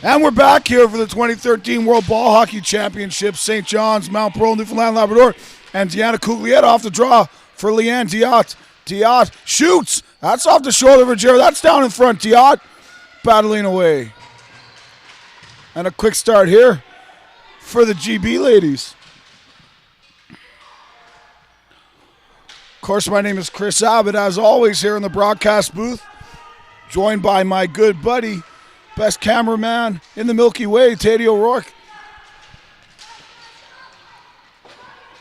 And we're back here for the 2013 World Ball Hockey Championship. St. John's, Mount Pearl, Newfoundland, Labrador. And Deanna Cuglietta off the draw for Leanne Diot. Diot shoots. That's off the shoulder of Jared. That's down in front. Diot battling away. And a quick start here for the GB ladies. Of course, my name is Chris Abbott, as always, here in the broadcast booth. Joined by my good buddy, best cameraman in the Milky Way, Teddy O'Rourke.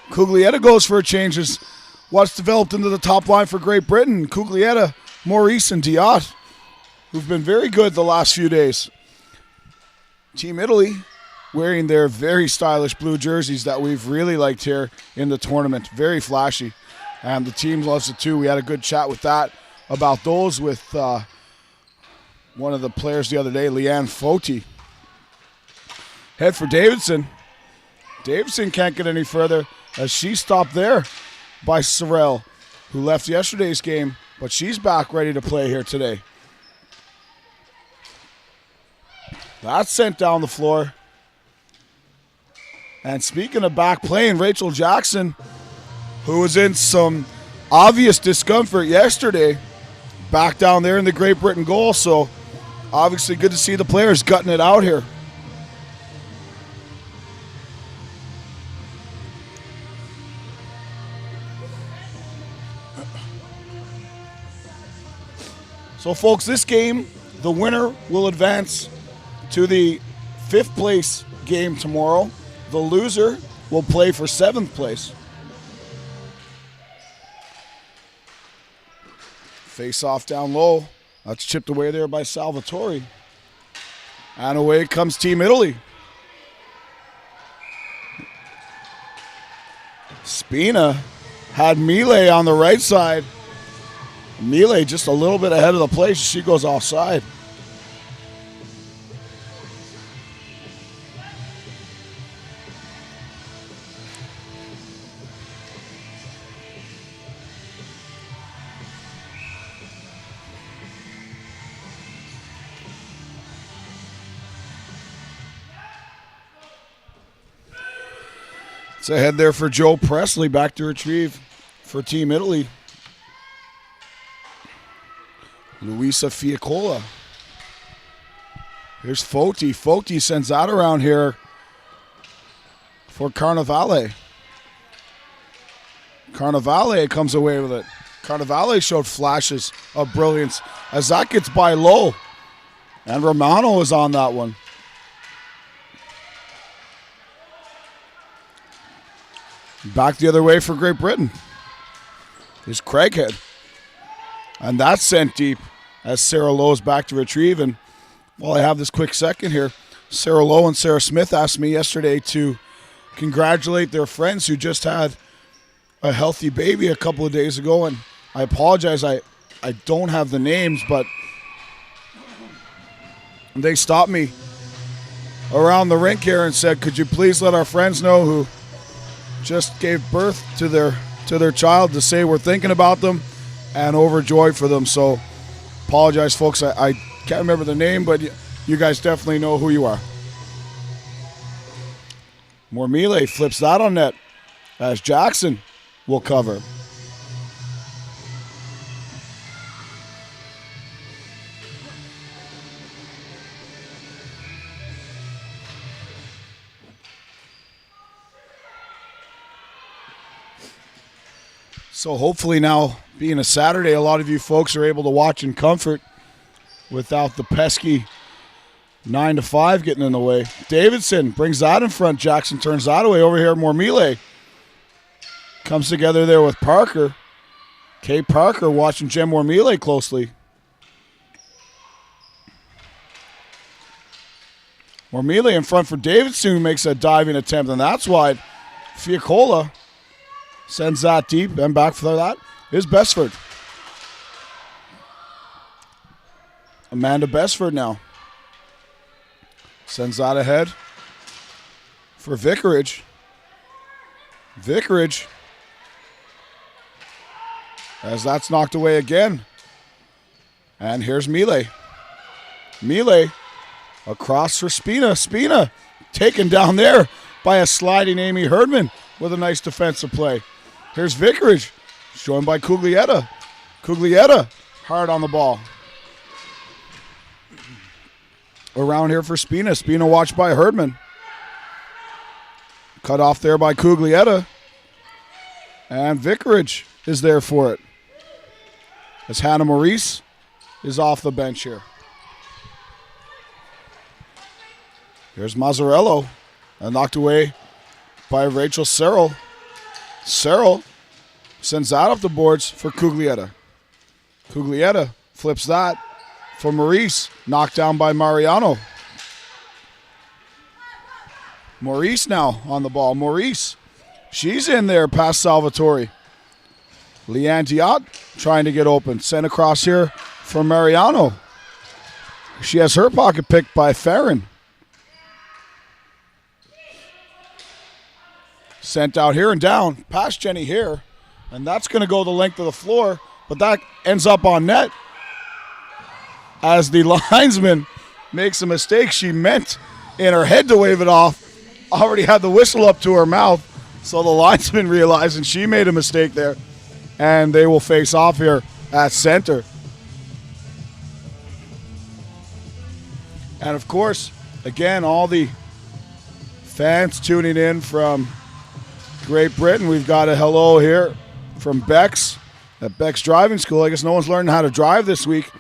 Cuglietta goes for a change as what's developed into the top line for Great Britain. Cuglietta, Maurice, and Diot, who've been very good the last few days. Team Italy wearing their very stylish blue jerseys that we've really liked here in the tournament. Very flashy. And the team loves it too. We had a good chat with that about those with one of the players the other day, Leanne Foti. Head for Davidson. Davidson can't get any further as she's stopped there by Sorrell, who left yesterday's game, but she's back ready to play here today. That's sent down the floor. And speaking of back playing, Rachel Jackson, who was in some obvious discomfort yesterday, back down there in the Great Britain goal. So obviously good to see the players gutting it out here. So folks, this game, the winner will advance to the 5th place game tomorrow. The loser will play for 7th place. Face off down low. That's chipped away there by Salvatore. And away comes Team Italy. Spina had Mile on the right side. Mile just a little bit ahead of the play. She goes offside. It's ahead there for Joe Presley, back to retrieve for Team Italy. Luisa Fiacola. Here's Foti. Foti sends that around here for Carnevale. Carnevale comes away with it. Carnevale showed flashes of brilliance as that gets by low. And Romano is on that one. Back the other way for Great Britain is Craighead. And that's sent deep as Sarah Lowe is back to retrieve. And while I have this quick second here, Sarah Lowe and Sarah Smith asked me yesterday to congratulate their friends who just had a healthy baby a couple of days ago. And I apologize, I don't have the names, but they stopped me around the rink here and said, could you please let our friends know who just gave birth to their child, to say we're thinking about them and overjoyed for them. So apologize, folks. I can't remember the name, but you guys definitely know who you are. Mormile flips that on net as Jackson will cover. So hopefully now, being a Saturday, a lot of you folks are able to watch in comfort without the pesky 9 to 5 getting in the way. Davidson brings that in front. Jackson turns that away. Over here, Mormile comes together there with Parker. Kay Parker watching Jem Mormile closely. Mormile in front for Davidson, who makes a diving attempt, and that's wide. Fiacola sends that deep, and back for that is Besford. Amanda Besford now sends that ahead for Vicarage. Vicarage, as that's knocked away again. And here's Mile. Mile Across for Spina. Spina taken down there by a sliding Amy Herdman with a nice defensive play. Here's Vicarage, joined by Cuglietta. Cuglietta hard on the ball. Around here for Spina. Spina watched by Herdman. Cut off there by Cuglietta. And Vicarage is there for it. As Hannah Maurice is off the bench here. Here's Mazzarello. And knocked away by Rachel Searle. Searle sends that up the boards for Cuglietta. Cuglietta flips that for Maurice. Knocked down by Mariano. Maurice now on the ball. Maurice. She's in there past Salvatore. Leanne Diot trying to get open. Sent across here for Mariano. She has her pocket picked by Farron. Sent out here and down past Jenny here. And that's going to go the length of the floor. But that ends up on net. As the linesman makes a mistake. She meant in her head to wave it off. Already had the whistle up to her mouth. So the linesman realizing she made a mistake there. And they will face off here at center. And of course, again, all the fans tuning in from Great Britain. We've got a hello here from Bex at Bex Driving School. I guess no one's learning how to drive this week.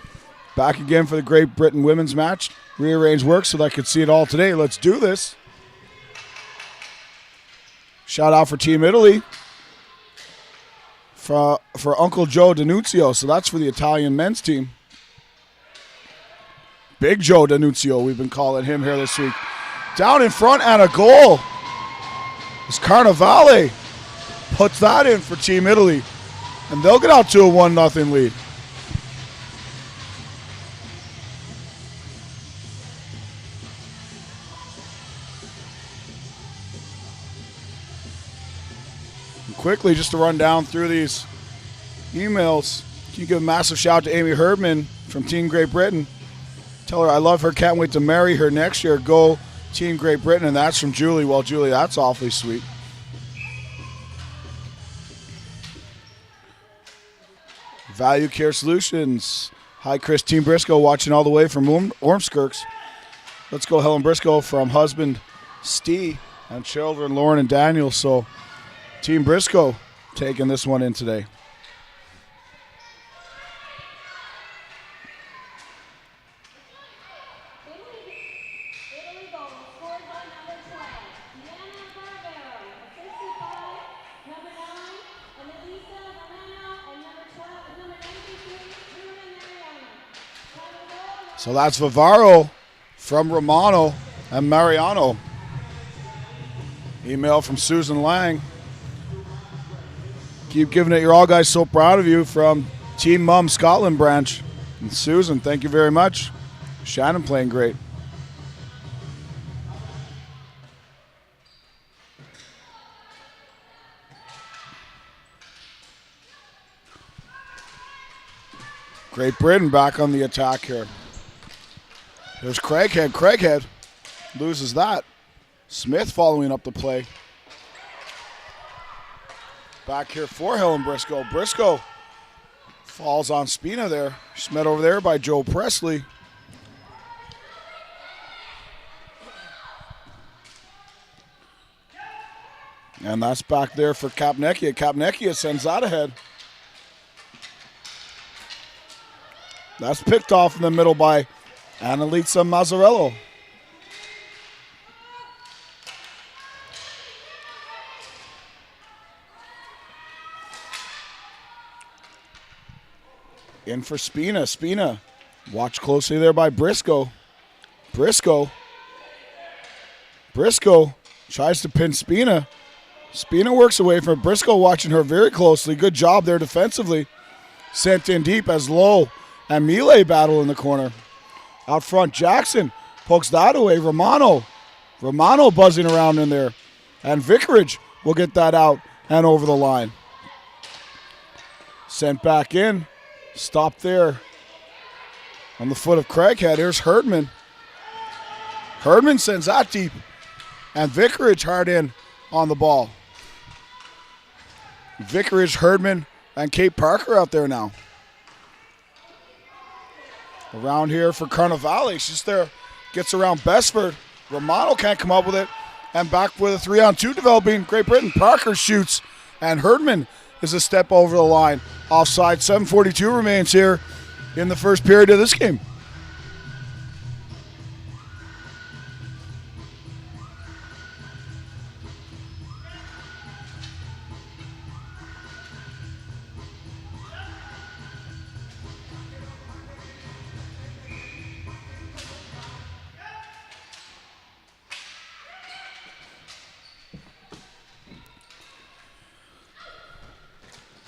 Back again for the Great Britain women's match. Rearranged work so that I could see it all today. Let's do this. Shout out for Team Italy. For Uncle Joe D'Annunzio. So that's for the Italian men's team. Big Joe D'Annunzio, we've been calling him here this week. Down in front and a goal. As Carnevale puts that in for Team Italy. And they'll get out to a 1-0 lead. And quickly, just to run down through these emails, can you give a massive shout out to Amy Herdman from Team Great Britain? Tell her I love her, can't wait to marry her next year. Go Team Great Britain. And that's from Julie. Well, Julie, that's awfully sweet. Value Care Solutions. Hi, Chris. Team Briscoe watching all the way from Ormskirks. Let's go Helen Briscoe from husband Steve and children Lauren and Daniel. So Team Briscoe taking this one in today. So that's Vivaro from Romano and Mariano. Email from Susan Lang. Keep giving it your all, guys. So proud of you from Team Mum Scotland branch. And Susan, thank you very much. Shannon playing great. Great Britain back on the attack here. There's Craighead. Craighead loses that. Smith following up the play. Back here for Helen Briscoe. Briscoe falls on Spina there. She's met over there by Joe Presley. And that's back there for Kapneckia. Kapneckia sends that ahead. That's picked off in the middle by Annalisa Mazzarello. In for Spina. Spina watched closely there by Briscoe. Briscoe tries to pin Spina. Spina works away from Briscoe, watching her very closely. Good job there defensively. Sent in deep as Lowe and Melee battle in the corner. Out front, Jackson pokes that away. Romano buzzing around in there. And Vicarage will get that out and over the line. Sent back in. Stopped there on the foot of Craighead. Here's Herdman. Herdman sends that deep. And Vicarage hard in on the ball. Vicarage, Herdman, and Kate Parker out there now. Around here for Carnivale. She's there. Gets around Besford. Romano can't come up with it. And back with a 3-on-2 developing. Great Britain. Parker shoots. And Herdman is a step over the line. Offside. 7:42 remains here in the first period of this game.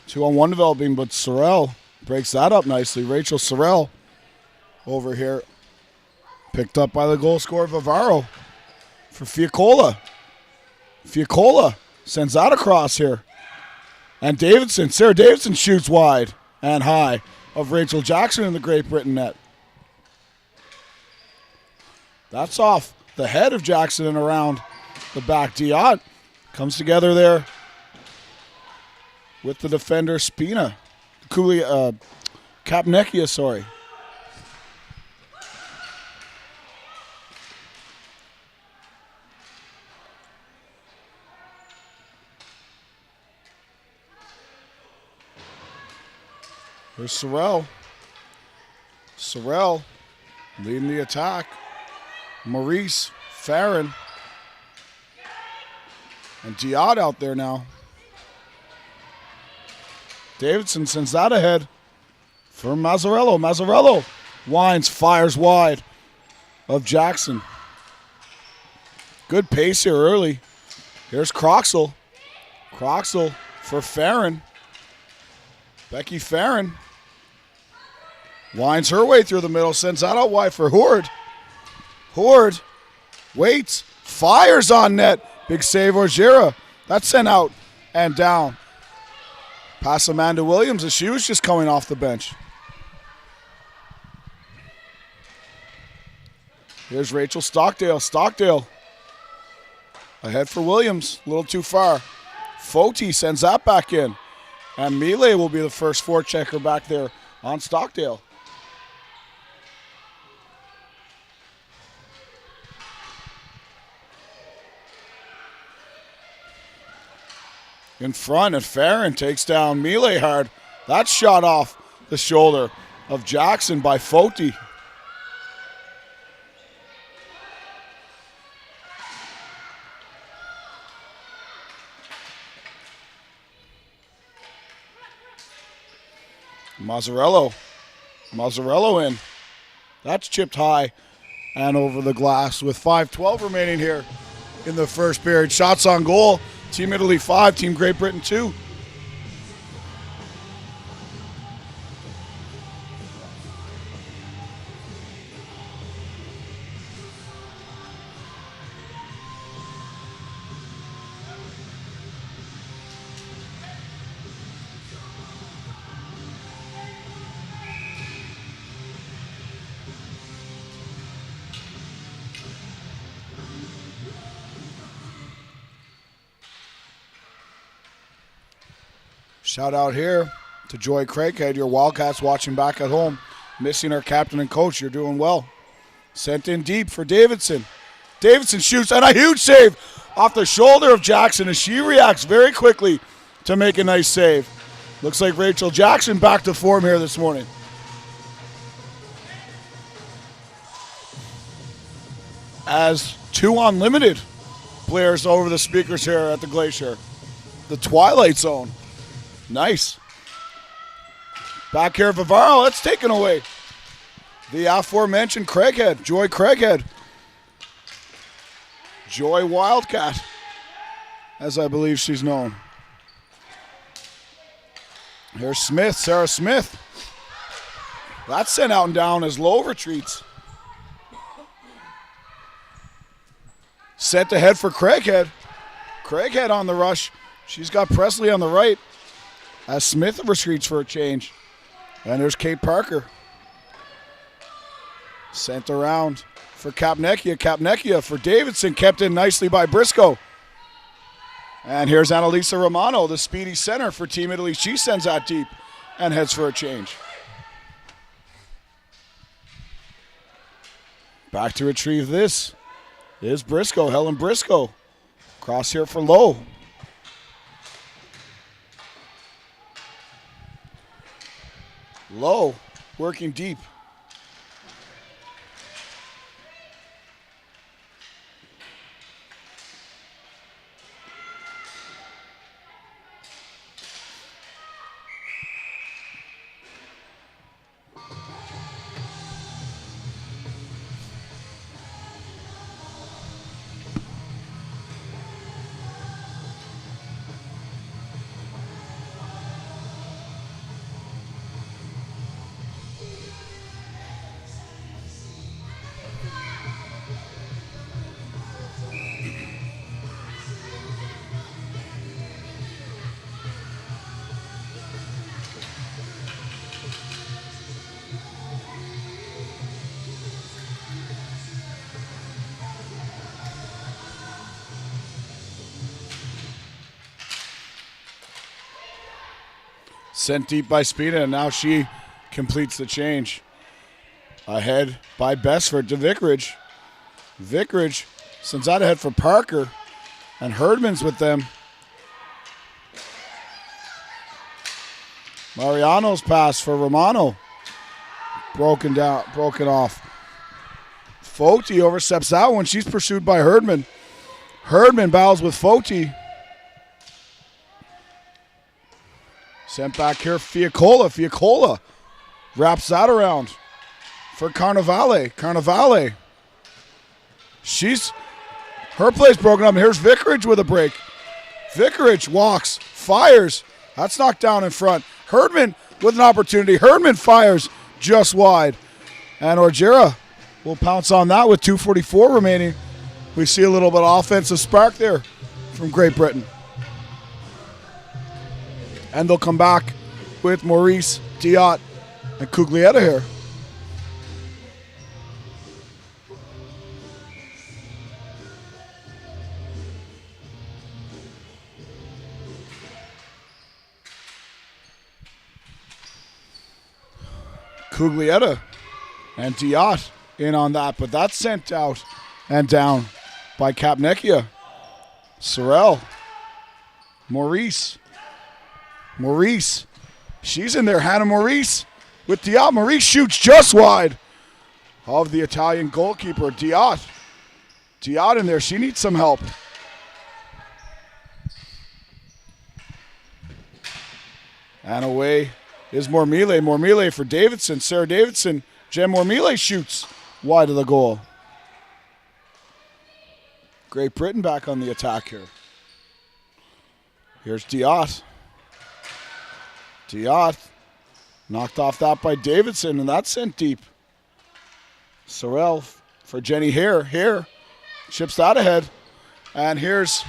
Two-on-one developing, but Sorrell breaks that up nicely. Rachel Sorrell over here. Picked up by the goal scorer Vivaro for Fiacola. Fiacola sends that across here. And Davidson, Sarah Davidson shoots wide and high of Rachel Jackson in the Great Britain net. That's off the head of Jackson and around the back. Diot comes together there with the defender Spina. Kapnekia, sorry. Here's Sorrell. Sorrell leading the attack. Maurice, Farron, and Diot out there now. Davidson sends that ahead for Mazzarello. Mazzarello winds, fires wide of Jackson. Good pace here early. Here's Croxall. Croxall for Farron. Becky Farron winds her way through the middle, sends that out wide for Horde. Horde waits, fires on net. Big save, Orgera. That's sent out and down. Pass Amanda Williams as she was just coming off the bench. Here's Rachel Stockdale. Stockdale ahead for Williams. A little too far. Foti sends that back in. And Melee will be the first forechecker back there on Stockdale. In front, and Farron takes down Melee hard. That shot off the shoulder of Jackson by Foti. Mazzarello in. That's chipped high and over the glass with 5:12 remaining here in the first period. Shots on goal. Team Italy 5, Team Great Britain 2. Shout out here to Joy Craighead, your Wildcats watching back at home. Missing our captain and coach. You're doing well. Sent in deep for Davidson. Davidson shoots, and a huge save off the shoulder of Jackson as she reacts very quickly to make a nice save. Looks like Rachel Jackson back to form here this morning. As 2 unlimited blares over the speakers here at the Glacier. The Twilight Zone. Nice. Back here, Vivaro. That's taken away. The aforementioned Craighead, Joy Craighead. Joy Wildcat, as I believe she's known. Here's Smith, Sarah Smith. That's sent out and down as Lowe retreats. Set ahead for Craighead. Craighead on the rush. She's got Presley on the right as Smith retreats for a change. And there's Kate Parker. Sent around for Kapnecchia. Kapnecchia for Davidson, kept in nicely by Briscoe. And here's Annalisa Romano, the speedy center for Team Italy. She sends that deep and heads for a change. Back to retrieve this is Briscoe, Helen Briscoe. Cross here for Lowe. Lowe working deep. Sent deep by Spina, and now she completes the change. Ahead by Besford to Vicarage. Vicarage sends out ahead for Parker, and Herdman's with them. Mariano's pass for Romano. Broken off. Foti oversteps that one. She's pursued by Herdman. Herdman battles with Foti. Sent back here, Fiacola. Fiacola wraps that around for Carnevale. Carnevale. Her play's broken up, and here's Vicarage with a break. Vicarage walks, fires. That's knocked down in front. Herdman with an opportunity. Herdman fires just wide. And Orgera will pounce on that with 2:44 remaining. We see a little bit of offensive spark there from Great Britain. And they'll come back with Maurice, Diot, and Cuglietta here. Cuglietta and Diot in on that, but that's sent out and down by Kapnecchia. Sorrell. Maurice. She's in there. Hannah Maurice with Diot. Maurice shoots just wide of the Italian goalkeeper, Diot. Diot in there. She needs some help. And away is Mormile. Mormile for Davidson. Sarah Davidson. Jen Mormile shoots wide of the goal. Great Britain back on the attack here. Here's Diot. Diot knocked off that by Davidson, and that's sent deep. Sorrell for Jenny Hare. Hare chips that ahead. And here's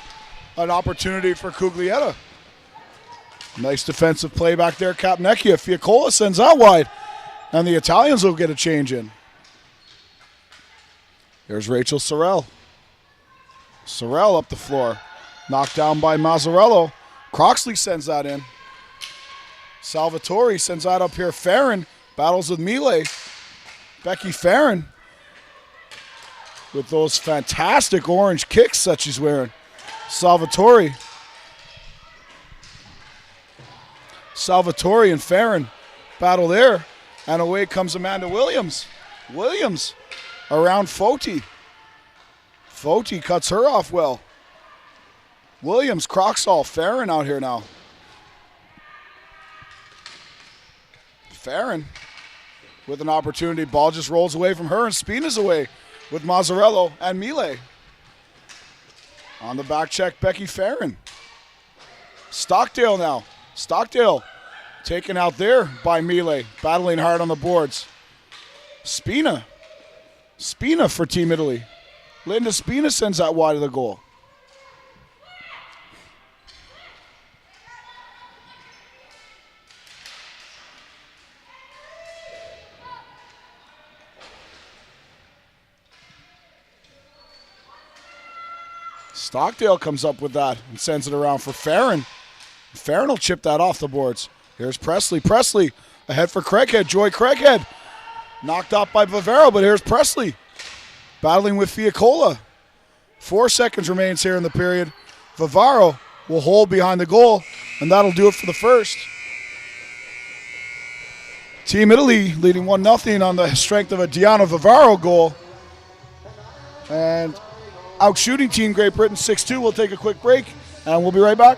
an opportunity for Cuglietta. Nice defensive play back there. Kapnecchia. Fiacola sends out wide. And the Italians will get a change in. Here's Rachel Sorrell. Sorrell up the floor. Knocked down by Mazzarello. Croxley sends that in. Salvatore sends that up here. Farron battles with Mile. Becky Farron with those fantastic orange kicks that she's wearing. Salvatore and Farron battle there. And away comes Amanda Williams. Williams around Foti. Foti cuts her off well. Williams, Croxall, Farron out here now. Farron with an opportunity. Ball just rolls away from her, and Spina's away with Mazzarello and Mile. On the back check, Becky Farron. Stockdale now. Stockdale taken out there by Mile, battling hard on the boards. Spina for Team Italy. Linda Spina sends that wide of the goal. Stockdale comes up with that and sends it around for Farron. Farron will chip that off the boards. Here's Presley. Presley ahead for Craighead. Joy Craighead. Knocked off by Vivaro, but here's Presley. Battling with Fiacola. 4 seconds remains here in the period. Vivaro will hold behind the goal, and that'll do it for the first. Team Italy leading 1-0 on the strength of a Diano Vivaro goal. And out shooting Team Great Britain 6-2. We'll take a quick break, and we'll be right back.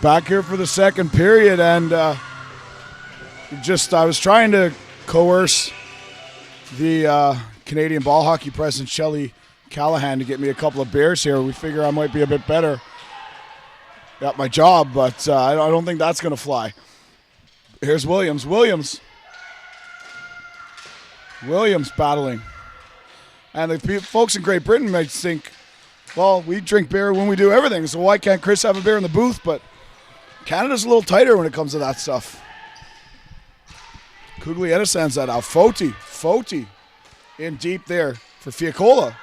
Back here for the second period, and I was trying to coerce the Canadian ball hockey president, Shelley Callahan, to get me a couple of beers here. We figure I might be a bit better at my job, but I don't think that's going to fly. Here's Williams. Williams battling. And the folks in Great Britain might think, well, we drink beer when we do everything, so why can't Chris have a beer in the booth? But Canada's a little tighter when it comes to that stuff. Cuglietta sends that out. Foti in deep there for Fiacola.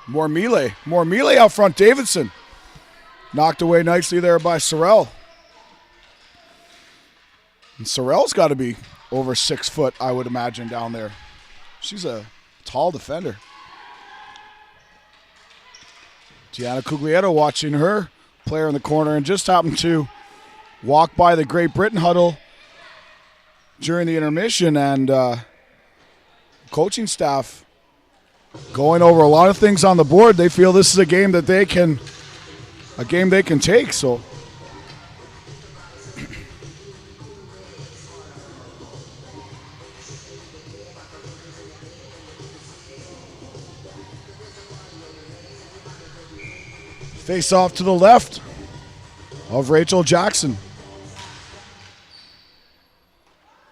More melee out front. Davidson knocked away nicely there by Sorrell. And Sorrell's got to be over 6 foot, I would imagine, down there. She's a tall defender. Gianna Cuglietta watching her player in the corner and just happened to walk by the Great Britain huddle during the intermission, and coaching staff going over a lot of things on the board. They feel this is a game they can take. So face off to the left of Rachel Jackson.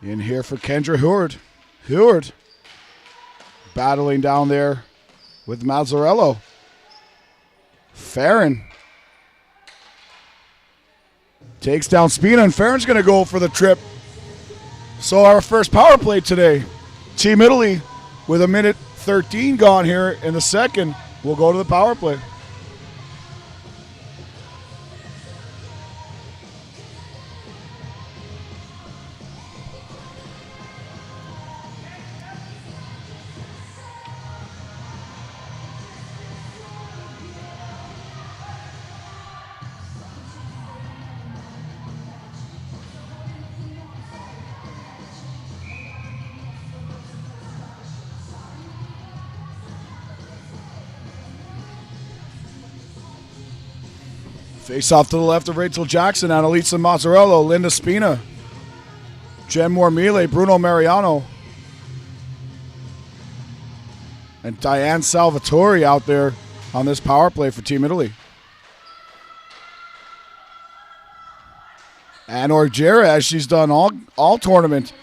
In here for Kendra Heward. Heward battling down there with Mazzarello. Farron takes down Spina, and Farron's going to go for the trip. So our first power play today. Team Italy with 1:13 gone here in the second will go to the power play. Face off to the left of Rachel Jackson, Annalisa Mazzarello, Linda Spina, Jen Mormile, Bruno Mariano, and Diane Salvatore out there on this power play for Team Italy. And Orgera, as she's done all tournament,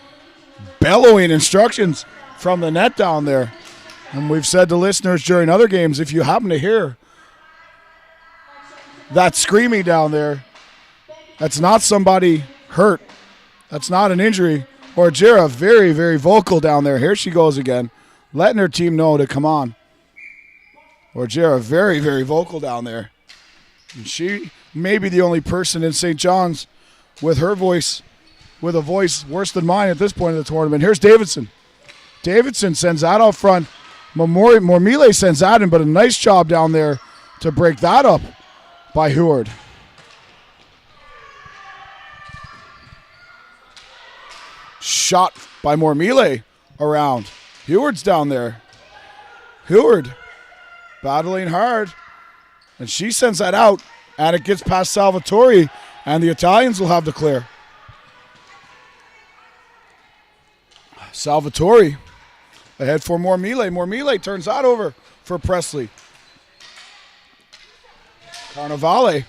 bellowing instructions from the net down there. And we've said to listeners during other games, if you happen to hear that screaming down there, that's not somebody hurt. That's not an injury. Orgera very, very vocal down there. Here she goes again, letting her team know to come on. Orgera very, very vocal down there. And she may be the only person in St. John's with a voice worse than mine at this point in the tournament. Here's Davidson. Davidson sends that out front. Mormile sends that in, but a nice job down there to break that up by Heward. Shot by Mormile around. Heward's down there. Heward battling hard. And she sends that out. And it gets past Salvatore. And the Italians will have to clear. Salvatore ahead for Mormile. Mormile turns that over for Presley. Carnevale.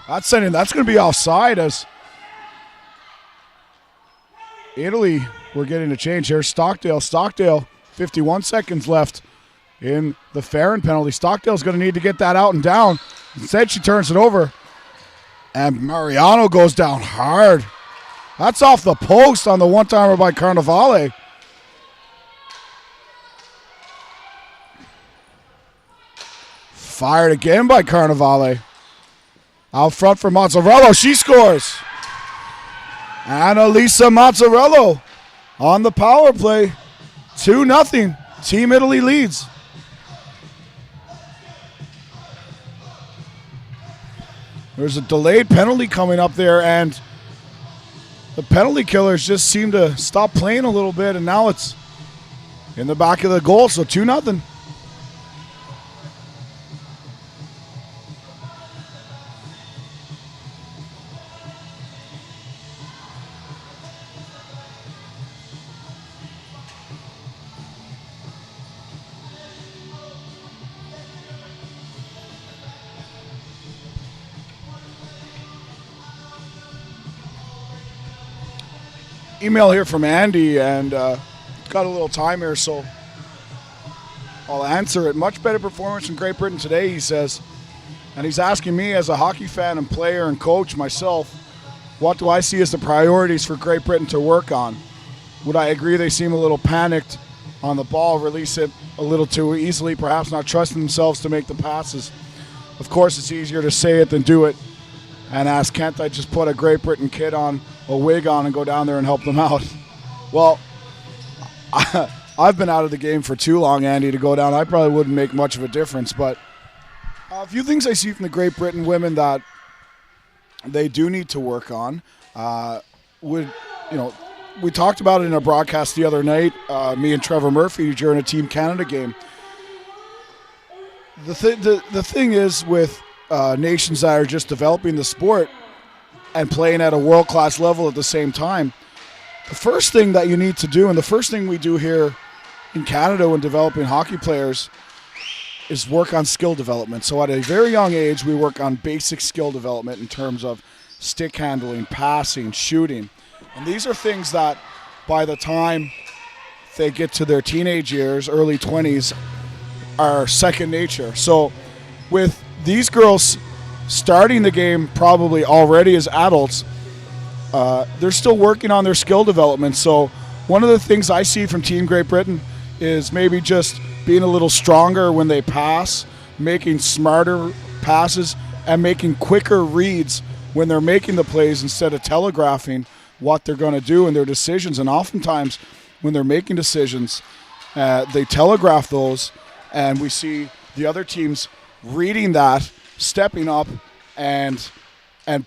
That's going to be offside as Italy, we're getting a change here. Stockdale, 51 seconds left in the Farron penalty. Stockdale's going to need to get that out and down. Instead, she turns it over. And Mariano goes down hard. That's off the post on the one-timer by Carnevale. Fired again by Carnevale. Out front for Mazzarello. She scores. Annalisa Mazzarello on the power play. 2-0. Team Italy leads. There's a delayed penalty coming up there, and the penalty killers just seem to stop playing a little bit, and now it's in the back of the goal, so 2-0. email here from Andy, and got a little time here, so I'll answer it. Much better performance in Great Britain today, he says. And he's asking me, as a hockey fan and player and coach myself, what do I see as the priorities for Great Britain to work on? Would I agree they seem a little panicked on the ball, release it a little too easily, perhaps not trusting themselves to make the passes? Of course, it's easier to say it than do it. And ask, can't I just put a Great Britain kid on, a wig on, and go down there and help them out? Well, I've been out of the game for too long, Andy, to go down. I probably wouldn't make much of a difference, but a few things I see from the Great Britain women that they do need to work on. We talked about it in a broadcast the other night, me and Trevor Murphy during a Team Canada game. The thing is with nations that are just developing the sport and playing at a world-class level at the same time, the first thing that you need to do, and the first thing we do here in Canada when developing hockey players, is work on skill development. So at a very young age, we work on basic skill development in terms of stick handling, passing, shooting. And these are things that by the time they get to their teenage years, early 20s, are second nature. So with these girls starting the game probably already as adults, they're still working on their skill development. So one of the things I see from Team Great Britain is maybe just being a little stronger when they pass, making smarter passes, and making quicker reads when they're making the plays instead of telegraphing what they're going to do in their decisions. And oftentimes when they're making decisions, they telegraph those, and we see the other teams reading that, stepping up, and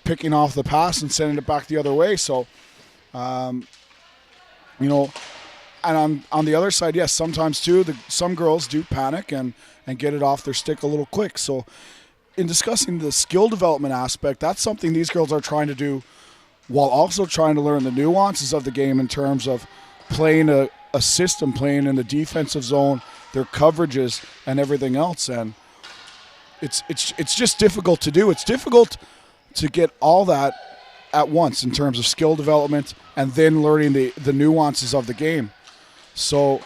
picking off the pass and sending it back the other way. So, and on the other side, yes, sometimes too, some girls do panic and get it off their stick a little quick. So in discussing the skill development aspect, that's something these girls are trying to do while also trying to learn the nuances of the game in terms of playing a system, playing in the defensive zone, their coverages, and everything else. And it's just difficult to do. It's difficult to get all that at once in terms of skill development and then learning the nuances of the game. So,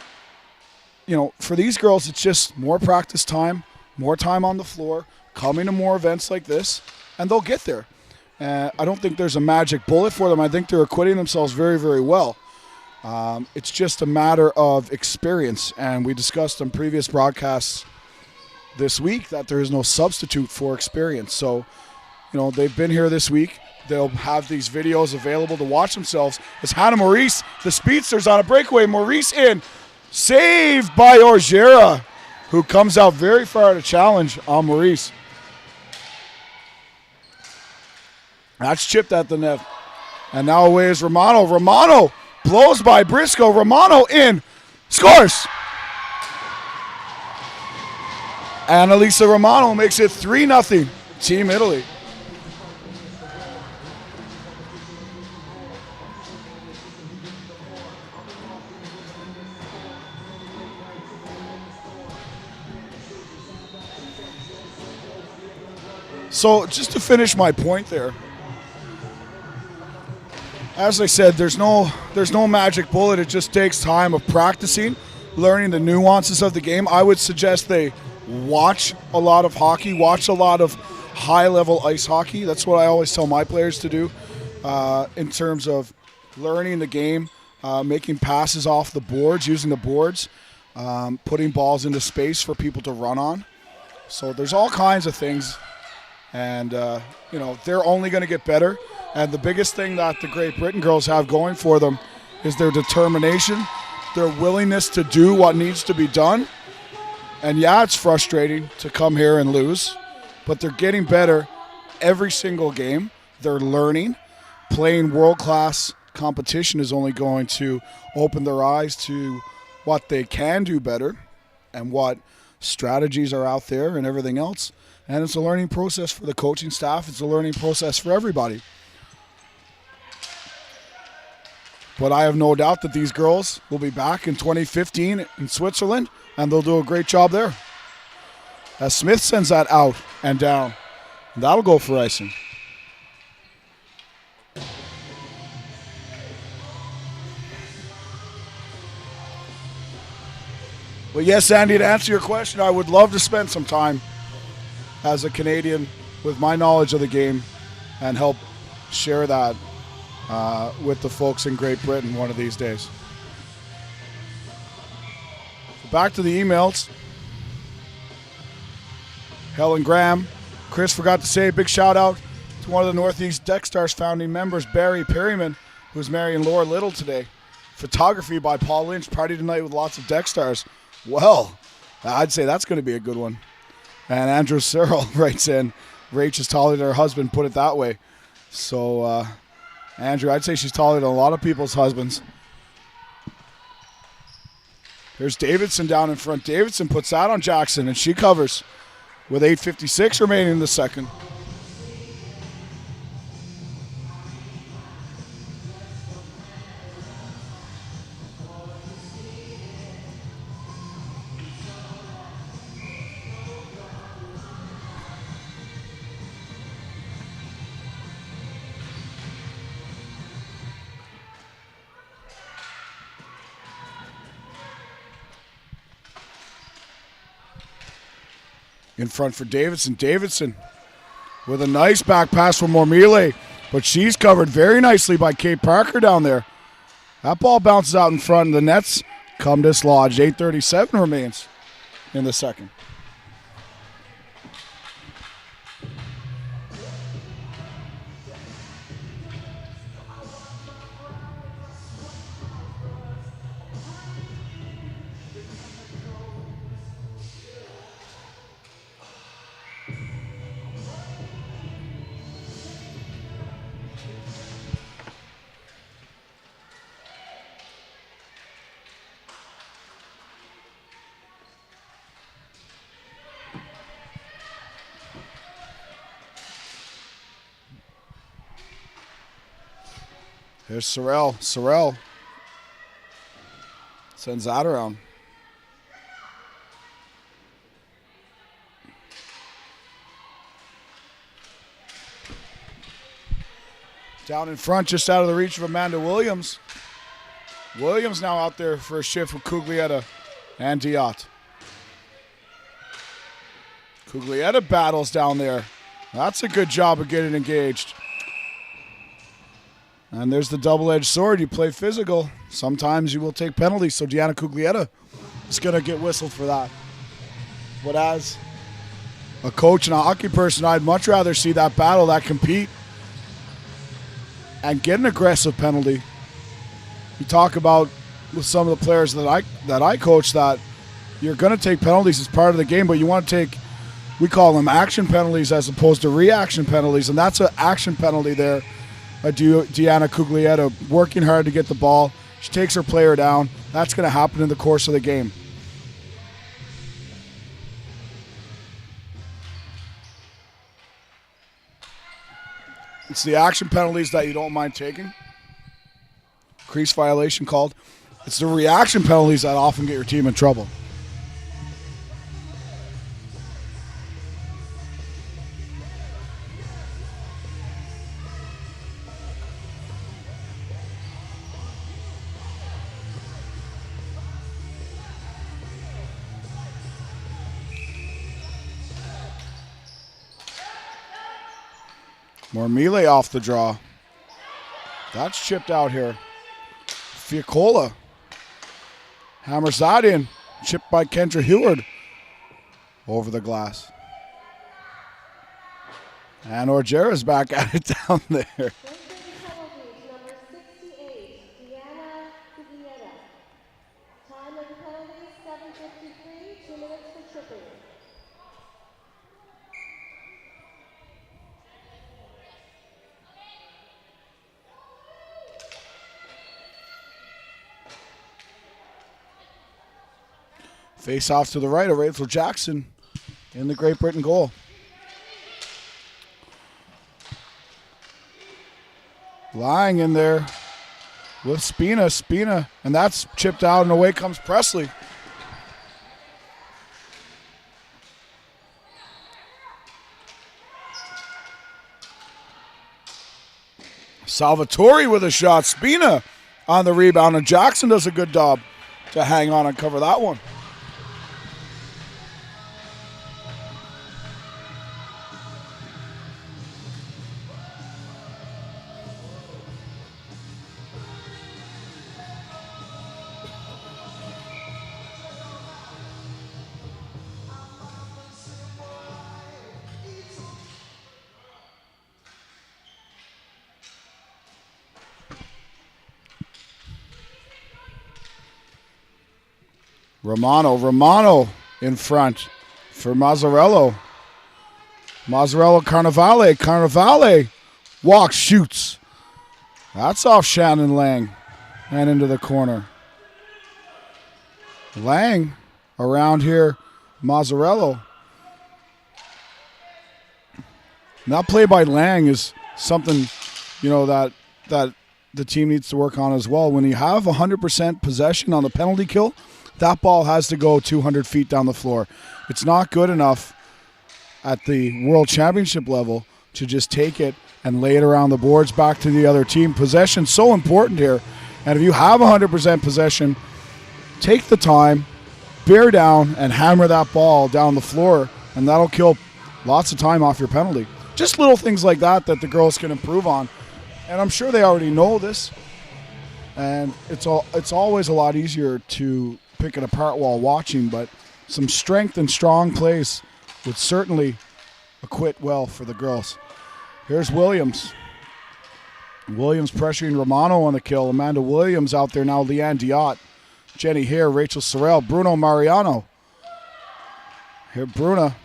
for these girls, it's just more practice time, more time on the floor, coming to more events like this, and they'll get there. I don't think there's a magic bullet for them. I think they're acquitting themselves very, very well. It's just a matter of experience, and we discussed on previous broadcasts this week that there is no substitute for experience. So, they've been here this week. They'll have these videos available to watch themselves as Hannah Maurice, the speedster's on a breakaway. Maurice in, saved by Orgera, who comes out very far to challenge on Maurice. That's chipped at the net. And now away is Romano. Romano blows by Briscoe. Romano in, scores. Annalisa Romano makes it 3-0, Team Italy. So just to finish my point there, as I said, there's no magic bullet. It just takes time of practicing, learning the nuances of the game. I would suggest they watch a lot of hockey, watch a lot of high-level ice hockey. That's what I always tell my players to do in terms of learning the game, making passes off the boards, using the boards, putting balls into space for people to run on. So there's all kinds of things. And, they're only going to get better. And the biggest thing that the Great Britain girls have going for them is their determination, their willingness to do what needs to be done. And, yeah, it's frustrating to come here and lose, but they're getting better every single game. They're learning. Playing world-class competition is only going to open their eyes to what they can do better and what strategies are out there and everything else. And it's a learning process for the coaching staff. It's a learning process for everybody. But I have no doubt that these girls will be back in 2015 in Switzerland, and they'll do a great job there. As Smith sends that out and down, and that'll go for icing. Well, yes, Andy, to answer your question, I would love to spend some time as a Canadian with my knowledge of the game and help share that with the folks in Great Britain one of these days. Back to the emails. Helen Graham. Chris forgot to say a big shout out to one of the Northeast Deck Stars founding members, Barry Perryman, who's marrying Laura Little today. Photography by Paul Lynch. Party tonight with lots of Deck Stars. Well, I'd say that's going to be a good one. And Andrew Searle writes in, Rach is taller than her husband, put it that way. So, Andrew, I'd say she's taller than a lot of people's husbands. Here's Davidson down in front. Davidson puts that on Jackson, and she covers with 8:56 remaining in the second. In front for Davidson. Davidson with a nice back pass for Mormile, but she's covered very nicely by Kate Parker down there. That ball bounces out in front, and the nets come dislodged. 8:37 remains in the second. Here's Sorrell. Sorrell sends that around. Down in front, just out of the reach of Amanda Williams. Williams now out there for a shift with Cuglietta and Diot. Cuglietta battles down there. That's a good job of getting engaged. And there's the double-edged sword. You play physical. Sometimes you will take penalties, so Deanna Cuglietta is going to get whistled for that. But as a coach and a hockey person, I'd much rather see that battle, that compete, and get an aggressive penalty. You talk about with some of the players that I coach that you're going to take penalties as part of the game, but you want to take, we call them action penalties as opposed to reaction penalties, and that's an action penalty there. Deanna Cuglietta working hard to get the ball. She takes her player down. That's going to happen in the course of the game. It's the action penalties that you don't mind taking. Crease violation called. It's the reaction penalties that often get your team in trouble. More melee off the draw. That's chipped out here. Fiacola hammers that in. Chipped by Kendra Heward over the glass. And Orgera's back at it down there. Face off to the right of Rachel Jackson in the Great Britain goal. Lying in there with Spina, and that's chipped out, and away comes Presley. Salvatore with a shot. Spina on the rebound, and Jackson does a good job to hang on and cover that one. Romano in front for Mazzarello. Carnevale walks, shoots. That's off Shannon Lang and into the corner. Lang around here, Mazzarello. That play by Lang is something, that the team needs to work on as well. When you have 100% possession on the penalty kill, that ball has to go 200 feet down the floor. It's not good enough at the World Championship level to just take it and lay it around the boards back to the other team. Possession's so important here. And if you have 100% possession, take the time, bear down, and hammer that ball down the floor, and that'll kill lots of time off your penalty. Just little things like that the girls can improve on. And I'm sure they already know this. And it's always a lot easier to pick it apart while watching, but some strength and strong plays would certainly acquit well for the girls. Here's Williams. Williams pressuring Romano on the kill. Amanda Williams out there now. Leanne Diot. Jenny Hare, Rachel Sorrell, Bruno Mariano. Here, Bruna.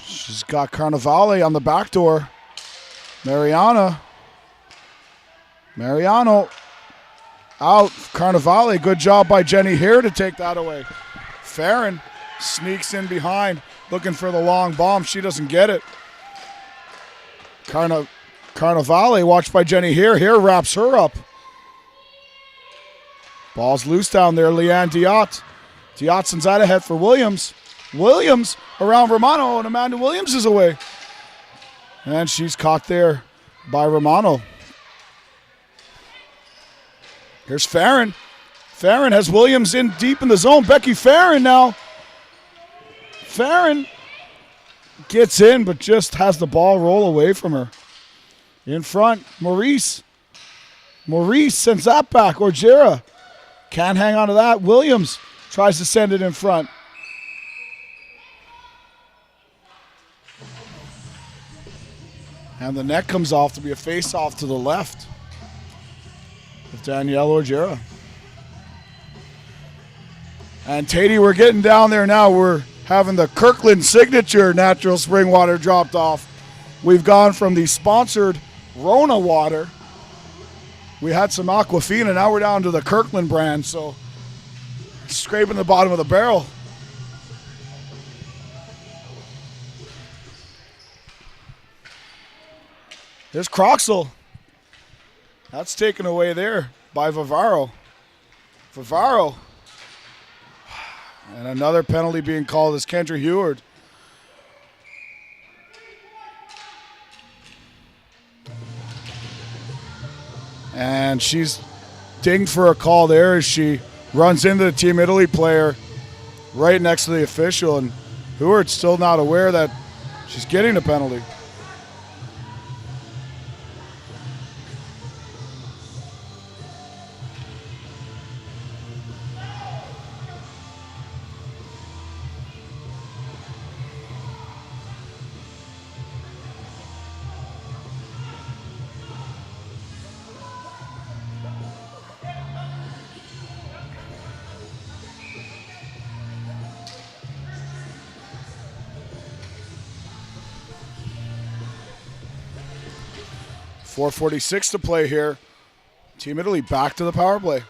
She's got Carnevale on the back door. Mariano out. Carnevale, good job by Jenny Hare to take that away. Farron sneaks in behind, looking for the long bomb. She doesn't get it. Carnevale, watched by Jenny Hare. Hare wraps her up. Ball's loose down there. Leanne Diot. Diotson's out ahead for Williams. Williams around Romano, and Amanda Williams is away. And she's caught there by Romano. Here's Farron. Farron has Williams in deep in the zone. Becky Farron now. Farron gets in, but just has the ball roll away from her. In front, Maurice. Maurice sends that back. Orgera can't hang on to that. Williams tries to send it in front. And the net comes off to be a face-off to the left with Danielle Orgera. And Tatey, we're getting down there now. We're having the Kirkland signature natural spring water dropped off. We've gone from the sponsored Rona water. We had some Aquafina. Now we're down to the Kirkland brand. So scraping the bottom of the barrel. There's Croxall. That's taken away there by Vivaro. And another penalty being called is Kendra Heward. And she's dinged for a call there as she runs into the Team Italy player right next to the official. And Heward's still not aware that she's getting a penalty. .446 to play here. Team Italy back to the power play.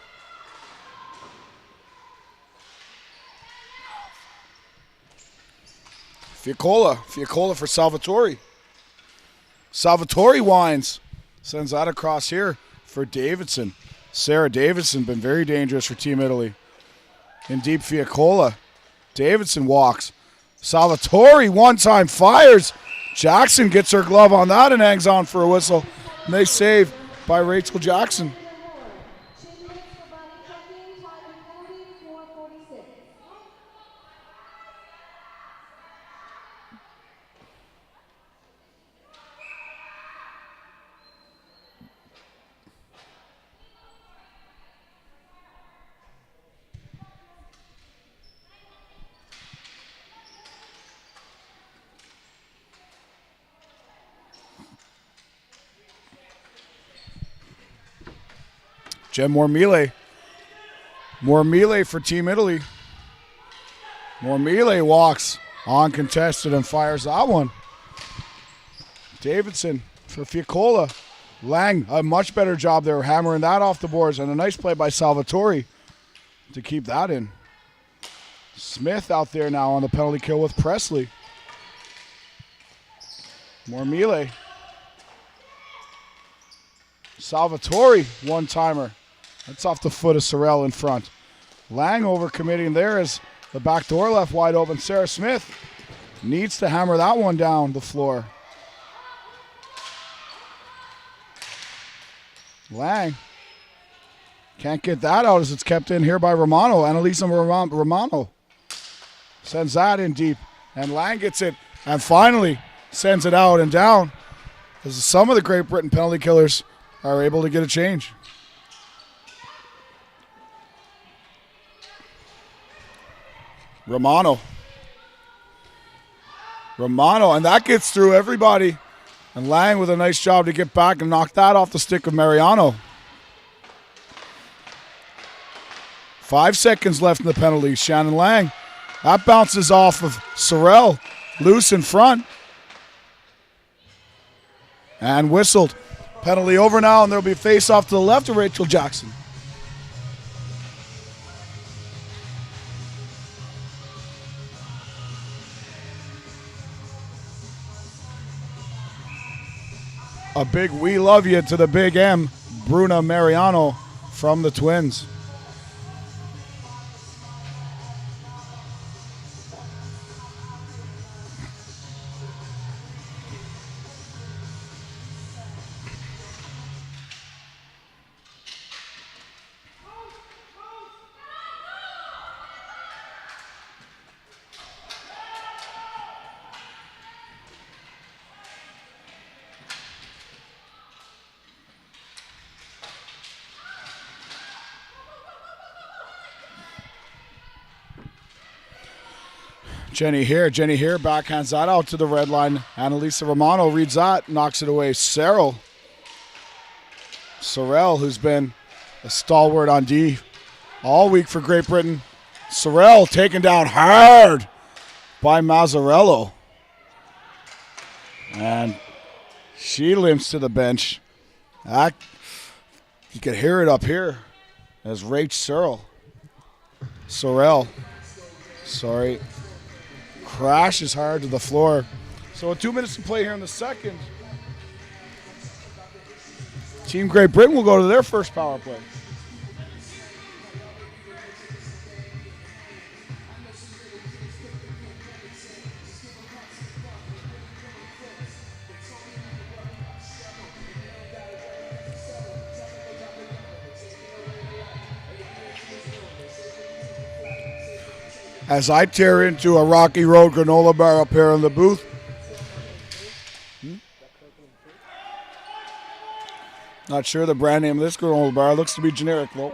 Fiacola for Salvatore. Salvatore winds. Sends that across here for Davidson. Sarah Davidson been very dangerous for Team Italy. In deep, Fiacola. Davidson walks. Salvatore one time fires. Jackson gets her glove on that and hangs on for a whistle. Nice save by Rachel Jackson. Jen Moore-Mealy More melee for Team Italy. More melee walks uncontested and fires that one. Davidson for Fiacola. Lang, a much better job there, hammering that off the boards, and a nice play by Salvatore to keep that in. Smith out there now on the penalty kill with Presley. More melee. Salvatore, one-timer. That's off the foot of Sorrell in front. Lang overcommitting there as the back door left wide open. Sarah Smith needs to hammer that one down the floor. Lang can't get that out as it's kept in here by Romano. Annalisa Romano sends that in deep. And Lang gets it and finally sends it out and down as some of the Great Britain penalty killers are able to get a change. Romano, and that gets through everybody. And Lang with a nice job to get back and knock that off the stick of Mariano. 5 seconds left in the penalty. Shannon Lang. That bounces off of Sorrell. Loose in front. And whistled. Penalty over now, and there'll be a face-off to the left of Rachel Jackson. A big "we love you" to the big M, Bruna Mariano from the Twins. Jenny here backhands that out to the red line. Annalisa Romano reads that, knocks it away. Sorrell, who's been a stalwart on D all week for Great Britain. Sorrell taken down hard by Mazzarello. And she limps to the bench. You can hear it up here as Sorrell, crashes hard to the floor. So 2 minutes to play here in the second. Team Great Britain will go to their first power play. As I tear into a Rocky Road granola bar up here in the booth. Not sure the brand name of this granola bar. Looks to be generic, though.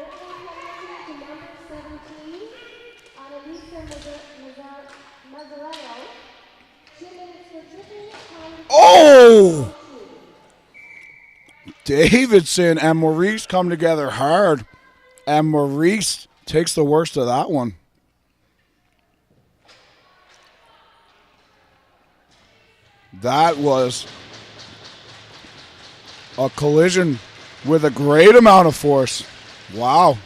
Oh! Davidson and Maurice come together hard. And Maurice takes the worst of that one. That was a collision with a great amount of force. Wow.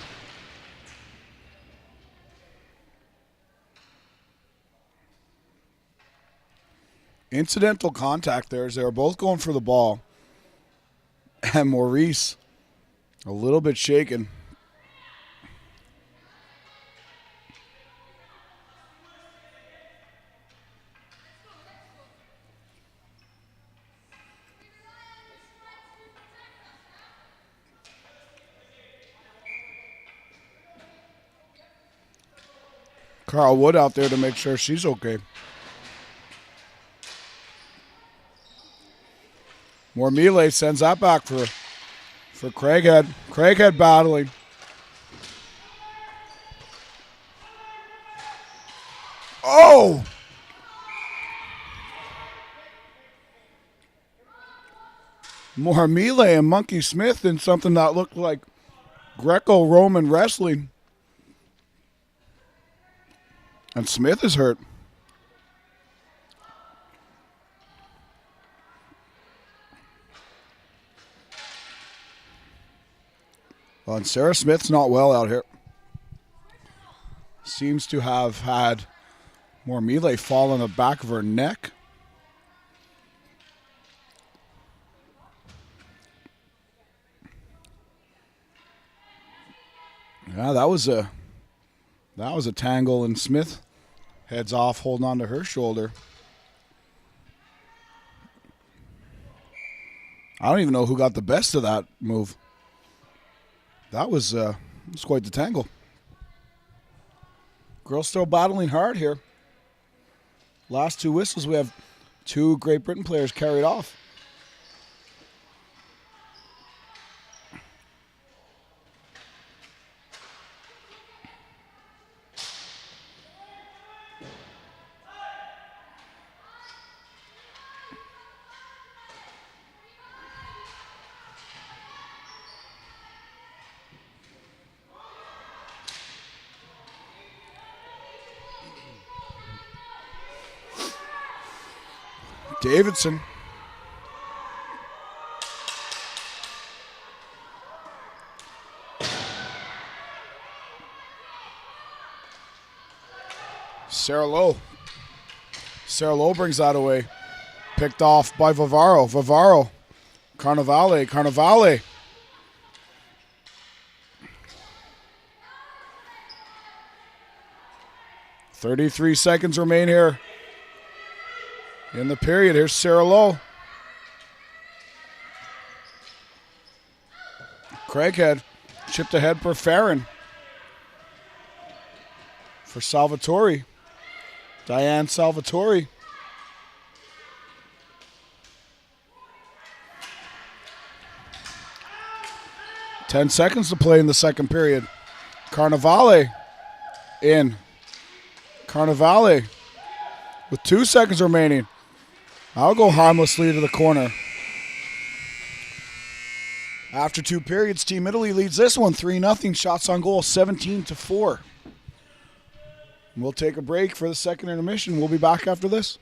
Incidental contact there as they were both going for the ball. And Maurice a little bit shaken. Carl Wood out there to make sure she's okay. More melee sends that back for Craighead. Craighead battling. Oh! More melee and Monkey Smith in something that looked like Greco-Roman wrestling. And Smith is hurt. Well, and Sarah Smith's not well out here. Seems to have had more melee fall on the back of her neck. Yeah, that was a tangle, and Smith heads off, holding on to her shoulder. I don't even know who got the best of that move. That was quite the tangle. Girls still battling hard here. Last two whistles, we have two Great Britain players carried off. Davidson. Sarah Lowe. Sarah Lowe brings that away. Picked off by Vivaro. Vivaro. Carnevale. Carnevale. .33 seconds remain here in the period. Here's Sarah Lowe. Craighead chipped ahead for Farron. For Salvatore. Diane Salvatore. Ten seconds to play in the second period. Carnevale in. Carnevale with 2 seconds remaining. I'll go harmlessly to the corner. After two periods, Team Italy leads this one 3-0. Shots on goal 17-4. We'll take a break for the second intermission. We'll be back after this.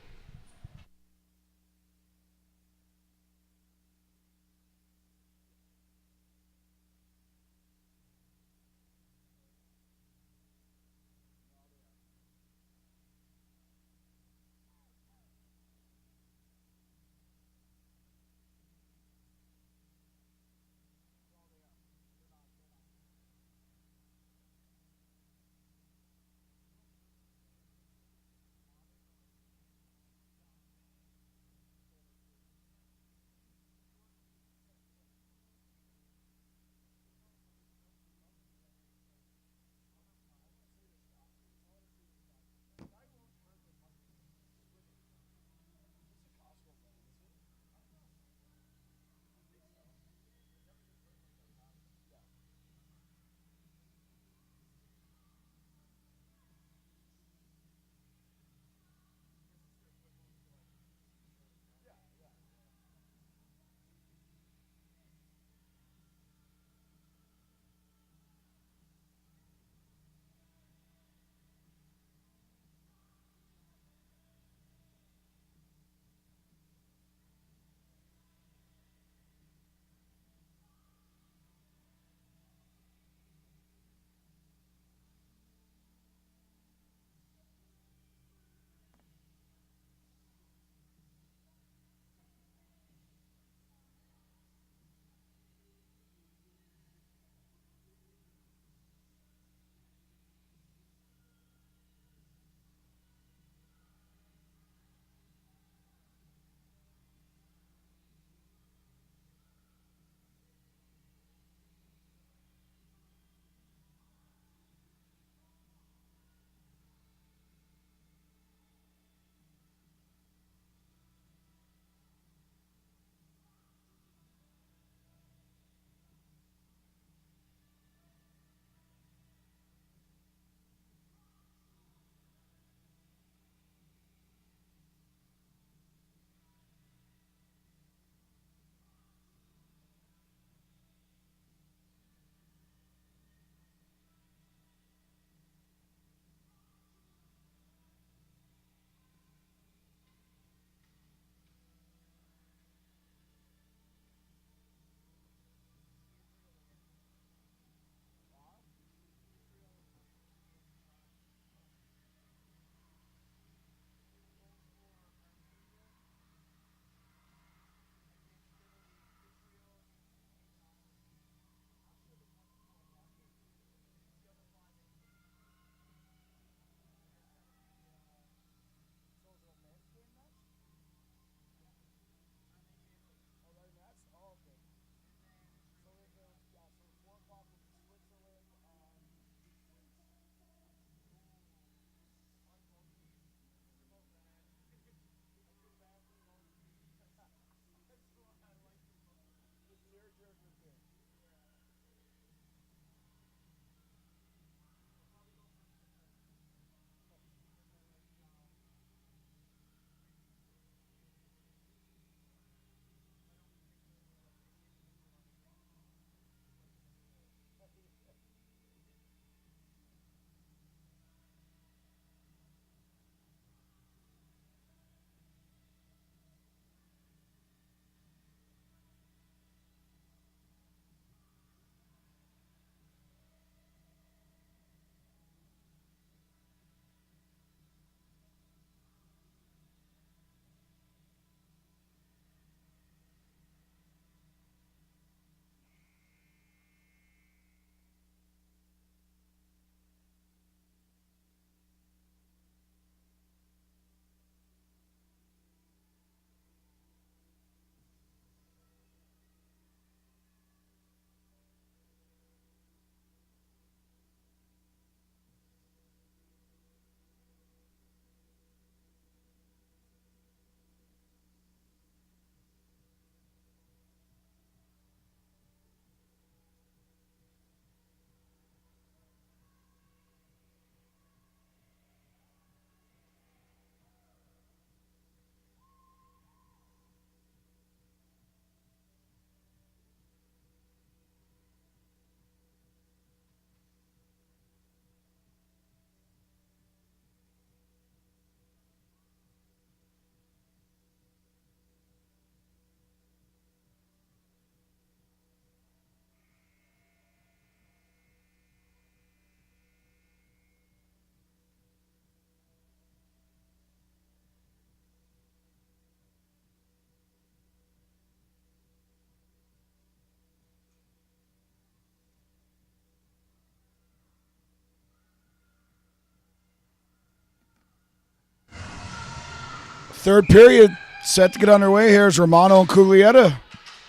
Third period set to get underway here as Romano and Cuglietta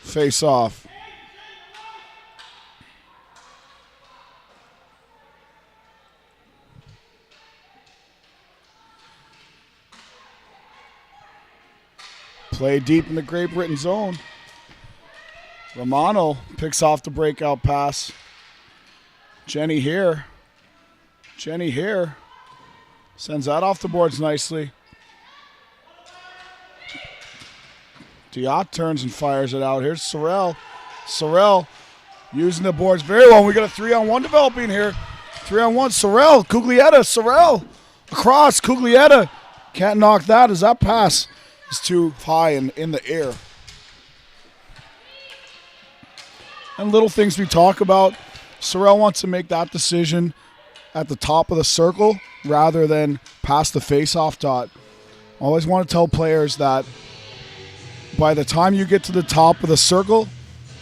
face off. Play deep in the Great Britain zone. Romano picks off the breakout pass. Jenny here sends that off the boards nicely. Diot turns and fires it out. Here's Sorrell. Sorrell using the boards very well. We got a 3-on-1 developing here. 3-on-1. Sorrell, Cuglietta, Sorrell across. Cuglietta can't knock that as that pass is too high and in the air. And little things we talk about. Sorrell wants to make that decision at the top of the circle rather than past the face-off dot. Always want to tell players that by the time you get to the top of the circle,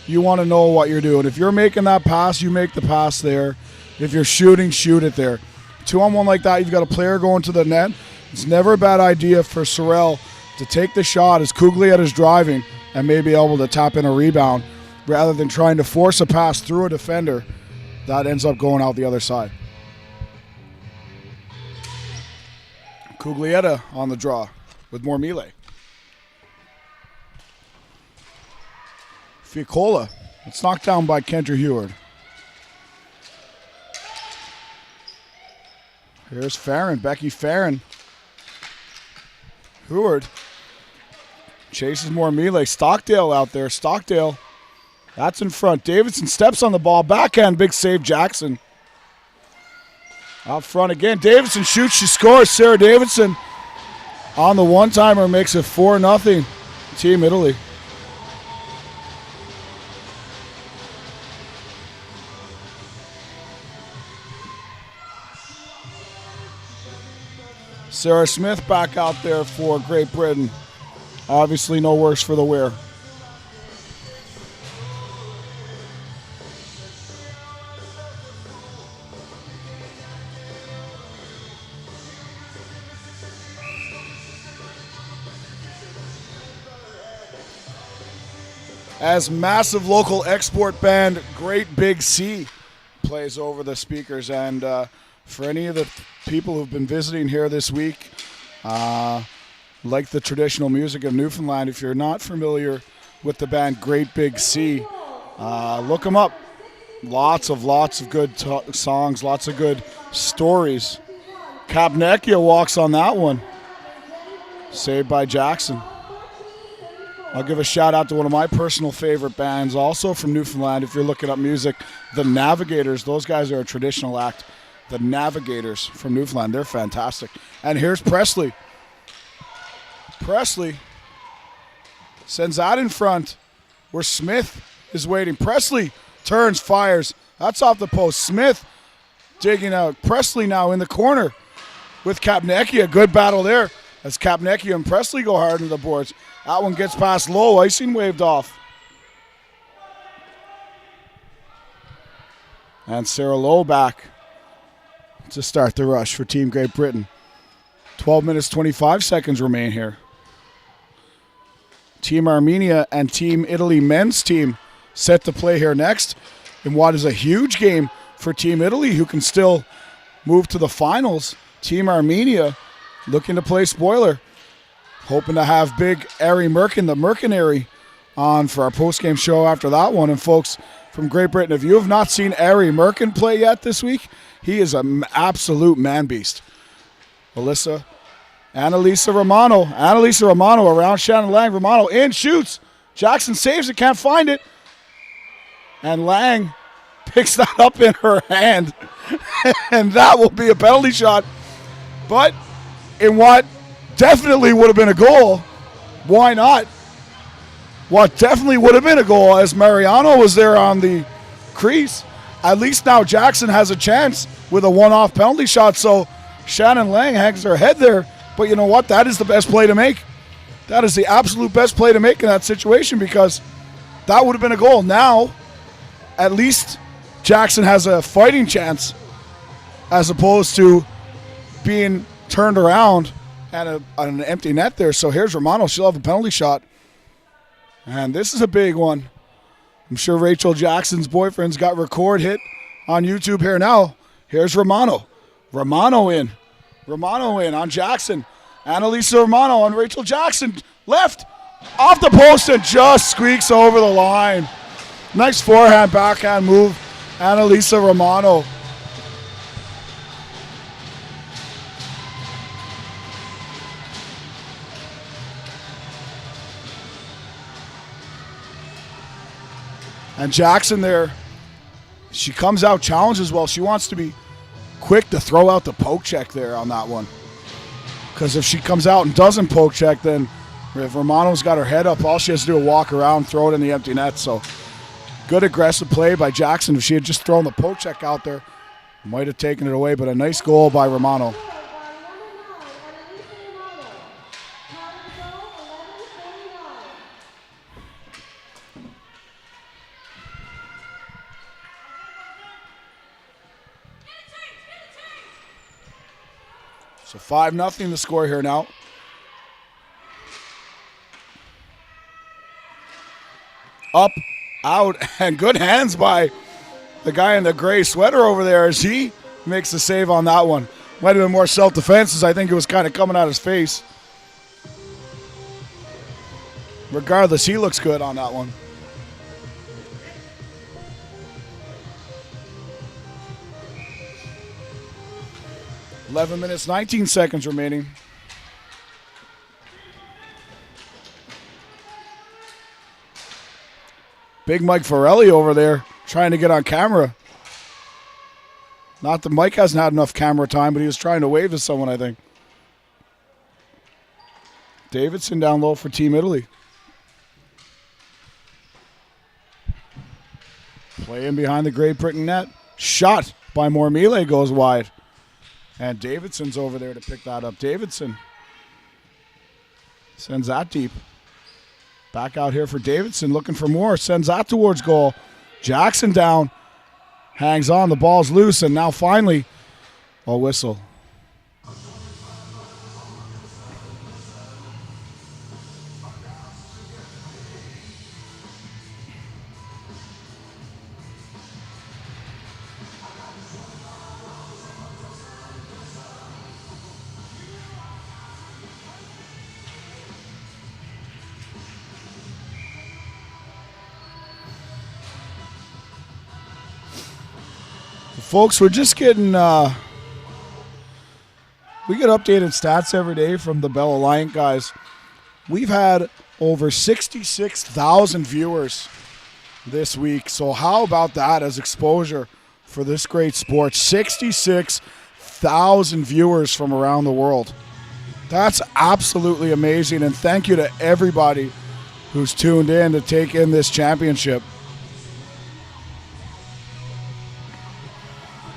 you want to know what you're doing. If you're making that pass, you make the pass there. If you're shooting, shoot it there. 2-on-1 like that, you've got a player going to the net. It's never a bad idea for Sorrell to take the shot as Cuglietta is driving and may be able to tap in a rebound rather than trying to force a pass through a defender that ends up going out the other side. Cuglietta on the draw with more melee. Fiacola. It's knocked down by Kendra Heward. Here's Farron, Becky Farron. Heward chases more melee. Stockdale out there. Stockdale. That's in front. Davidson steps on the ball. Backhand, big save, Jackson. Out front again. Davidson shoots, she scores. Sarah Davidson on the one-timer makes it 4-0. Team Italy. Sarah Smith back out there for Great Britain. Obviously no worse for the wear. As massive local export band Great Big Sea plays over the speakers. And for any of the people who've been visiting here this week, like the traditional music of Newfoundland, if you're not familiar with the band Great Big Sea, look them up. Lots of good songs, lots of good stories. Kapnekia walks on that one. Saved by Jackson. I'll give a shout out to one of my personal favorite bands, also from Newfoundland. If you're looking up music, the Navigators. Those guys are a traditional act. The Navigators from Newfoundland. They're fantastic. And here's Presley. Presley sends that in front where Smith is waiting. Presley turns, fires. That's off the post. Smith digging out. Presley now in the corner with Kapnekia. Good battle there as Kapnekia and Presley go hard into the boards. That one gets past low. Icing waved off. And Sarah Lowe back to start the rush for Team Great Britain. 12 minutes, 25 seconds remain here. Team Armenia and Team Italy men's team set to play here next in what is a huge game for Team Italy, who can still move to the finals. Team Armenia looking to play spoiler. Hoping to have big Ari Merkin, the Mercenary, on for our post-game show after that one. And folks from Great Britain, if you have not seen Ari Merkin play yet this week, he is an absolute man-beast. Annalisa Romano around Shannon Lang. Romano in, shoots. Jackson saves it, can't find it. And Lang picks that up in her hand. And that will be a penalty shot. But in what definitely would have been a goal. Why not? What definitely would have been a goal, as Mariano was there on the crease. At least now Jackson has a chance with a one-off penalty shot, so Shannon Lang hangs her head there. But you know what? That is the best play to make. That is the absolute best play to make in that situation, because that would have been a goal. Now, at least Jackson has a fighting chance as opposed to being turned around and an empty net there. So here's Romano. She'll have a penalty shot. And this is a big one. I'm sure Rachel Jackson's boyfriend's got record hit on YouTube here now. Here's Romano. Romano in on Jackson. Annalisa Romano on Rachel Jackson. Left. Off the post and just squeaks over the line. Nice forehand, backhand move. Annalisa Romano. And Jackson there, she comes out, challenges well. She wants to be quick to throw out the poke check there on that one. Because if she comes out and doesn't poke check, then if Romano's got her head up, all she has to do is walk around, throw it in the empty net. So good aggressive play by Jackson. If she had just thrown the poke check out there, might have taken it away. But a nice goal by Romano. So 5-0 the score here now. Up, out, and good hands by the guy in the gray sweater over there as he makes the save on that one. Might have been more self-defense as I think it was kind of coming out his face. Regardless, he looks good on that one. $11 minutes, 19 seconds remaining. Big Mike Forelli over there trying to get on camera. Not that Mike hasn't had enough camera time, but he was trying to wave to someone, I think. Davidson down low for Team Italy. Playing behind the Great Britain net. Shot by Mormile goes wide. And Davidson's over there to pick that up. Davidson sends that deep. Back out here for Davidson, looking for more. Sends that towards goal. Jackson down. Hangs on. The ball's loose. And now finally, a whistle. Folks, we're just getting, we get updated stats every day from the Bell Alliant guys. We've had over 66,000 viewers this week. So how about that as exposure for this great sport? 66,000 viewers from around the world. That's absolutely amazing. And thank you to everybody who's tuned in to take in this championship.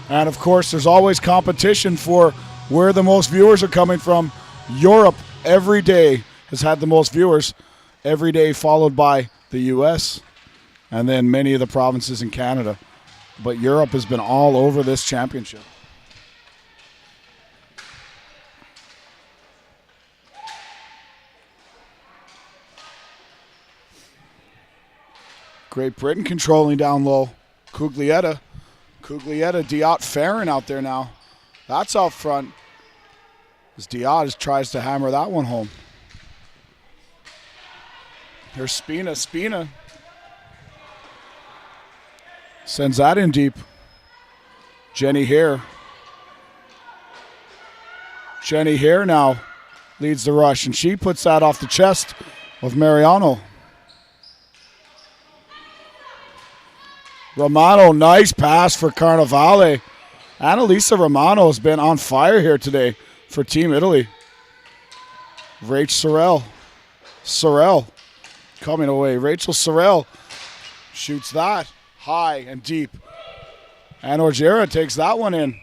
And, of course, there's always competition for where the most viewers are coming from. Europe every day has had the most viewers every day, followed by the U.S. and then many of the provinces in Canada. But Europe has been all over this championship. Great Britain controlling down low. Cuglietta, Diot Farron out there now. That's out front. As Diot tries to hammer that one home. Here's Spina. Spina sends that in deep. Jenny Hare. Jenny Hare now leads the rush, and she puts that off the chest of Mariano. Romano, nice pass for Carnevale. Annalisa Romano has been on fire here today for Team Italy. Rach Sorrell coming away. Rachel Sorrell shoots that high and deep. And Orgera takes that one in.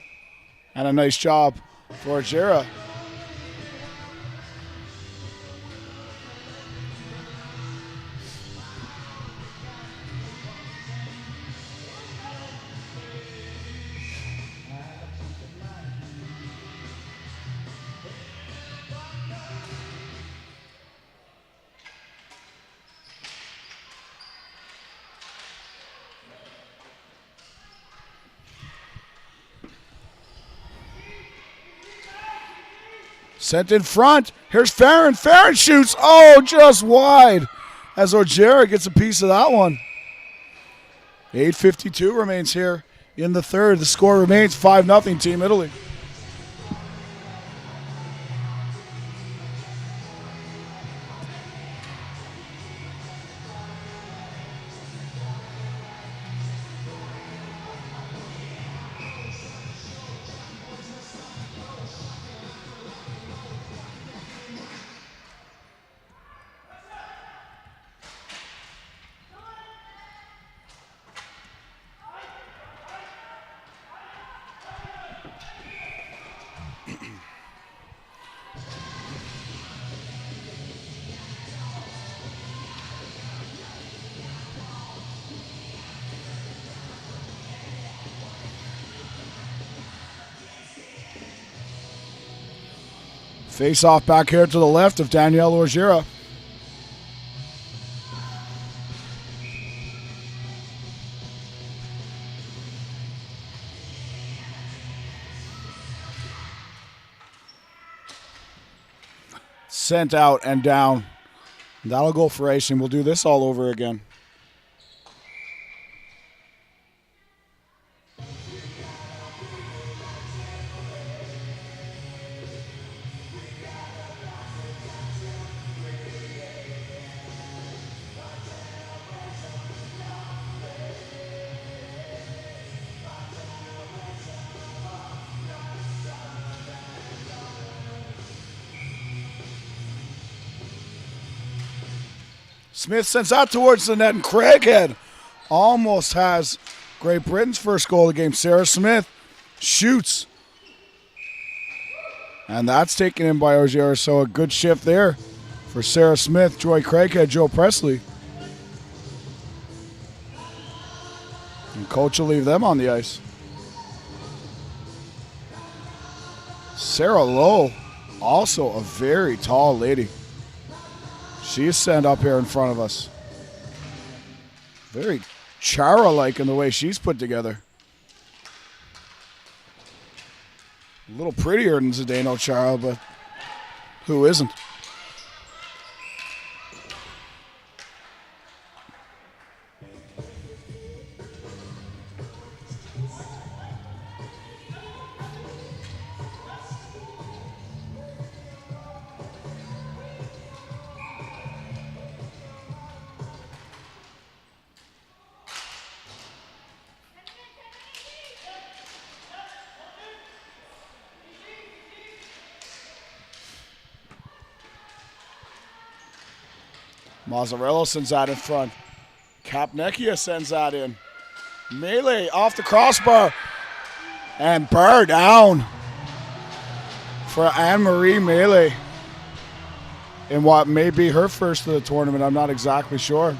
And a nice job for Orgera. Sent in front. Here's Farron. Farron shoots. Oh, just wide. As Ojera gets a piece of that one. 8:52 remains here in the third. The score remains 5-0 Team Italy. Face off back here to the left of Danielle Ojera. Sent out and down. That'll go for ace, and we'll do this all over again. Smith sends out towards the net, and Craighead almost has Great Britain's first goal of the game. Sarah Smith shoots. And that's taken in by Ojera, so a good shift there for Sarah Smith, Joy Craighead, Joe Presley. And coach will leave them on the ice. Sarah Lowe, also a very tall lady. She's sent up here in front of us. Very Chara-like in the way she's put together. A little prettier than Zdeno Chara, but who isn't? Mazzarello sends that in front. Kapnecchia sends that in. Melee off the crossbar. And bar down for Anne-Marie Melee in what may be her first of the tournament. I'm not exactly sure.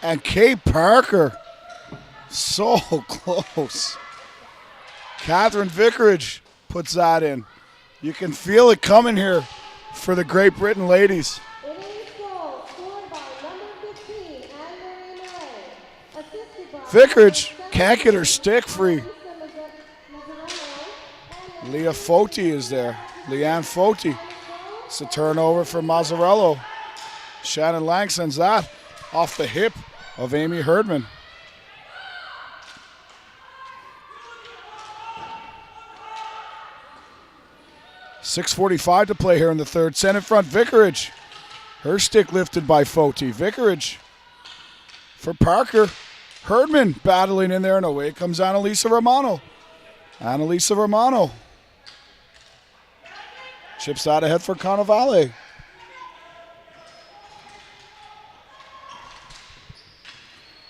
And Kate Parker, so close. Catherine Vicarage puts that in. You can feel it coming here for the Great Britain ladies. It is goal scored by number 15, Anne-Marie May. Assisted by Vicarage can't get her stick free. Leah Foti is there. Leanne Foti. It's a turnover for Mazzarello. Shannon Lang sends that off the hip of Amy Herdman. .6:45 to play here in the third. Sent in front, Vicarage. Her stick lifted by Foti. Vicarage for Parker. Herdman battling in there, and away comes Annalisa Romano. Annalisa Romano chips that ahead for Cannavale.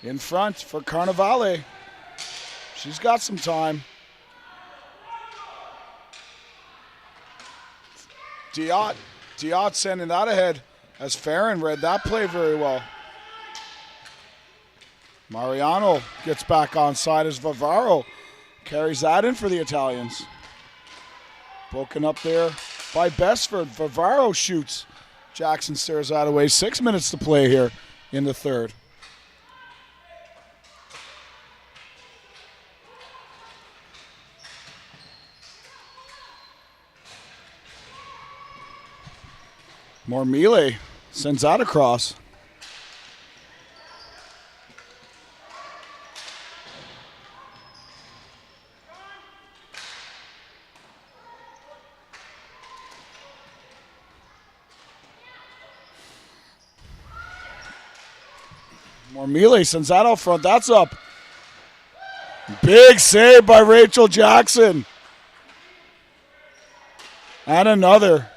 In front for Carnevale. She's got some time. Diot sending that ahead as Farron read that play very well. Mariano gets back on side as Vivaro carries that in for the Italians. Broken up there by Besford. Vivaro shoots. Jackson stares that away. 6 minutes to play here in the third. Mormile sends that across. Mormile sends that out front. That's up. Big save by Rachel Jackson. And another.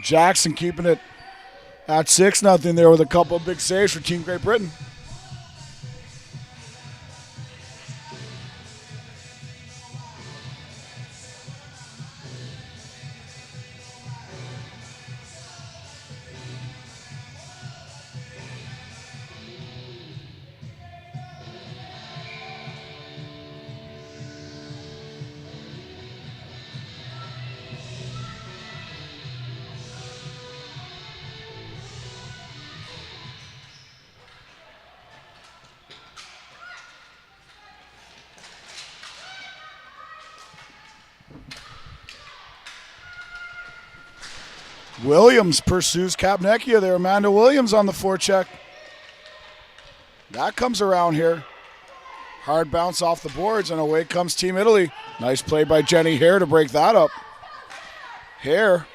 Jackson keeping it at 6-0 there with a couple of big saves for Team Great Britain. Williams pursues Kapnecchia there. Amanda Williams on the forecheck. That comes around here. Hard bounce off the boards, and away comes Team Italy. Nice play by Jenny Hare to break that up. Hare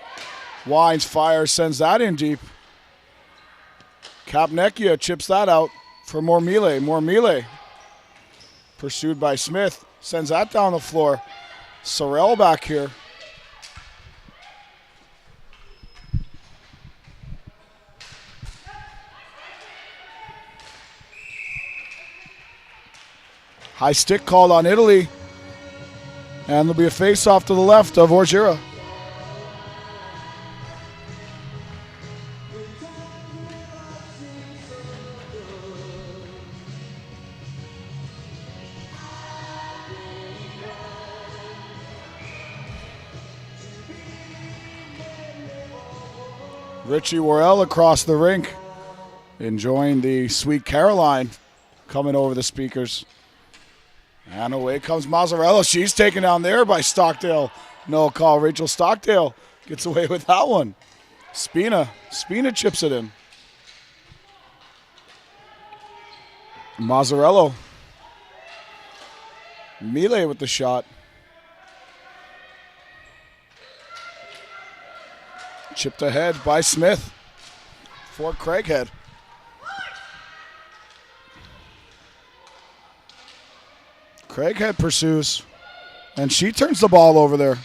winds, fires, sends that in deep. Kapnecchia chips that out for Mormile. Mormile pursued by Smith. Sends that down the floor. Sorrell back here. High stick called on Italy. And there'll be a face-off to the left of Orgira. Richie Worrell across the rink, enjoying the Sweet Caroline coming over the speakers. And away comes Mazzarello. She's taken down there by Stockdale. No call. Rachel Stockdale gets away with that one. Spina chips it in. Mazzarello. Melee with the shot. Chipped ahead by Smith for Craighead. Craighead pursues, and she turns the ball over there.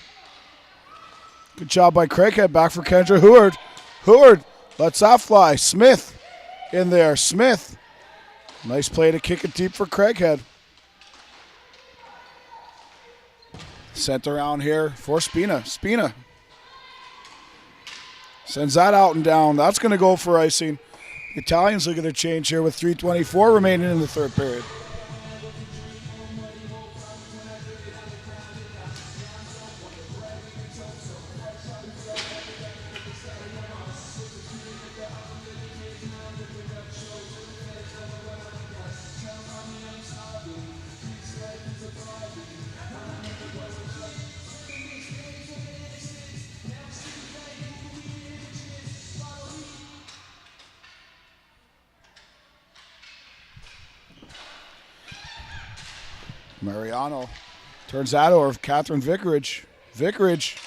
Good job by Craighead. Back for Kendra Heward. Heward lets that fly. Smith in there. Smith. Nice play to kick it deep for Craighead. Sent around here for Spina. Spina sends that out and down. That's going to go for icing. The Italians look at their change here with 3:24 remaining in the third period. Mariano turns that over. Catherine Vicarage. Vicarage.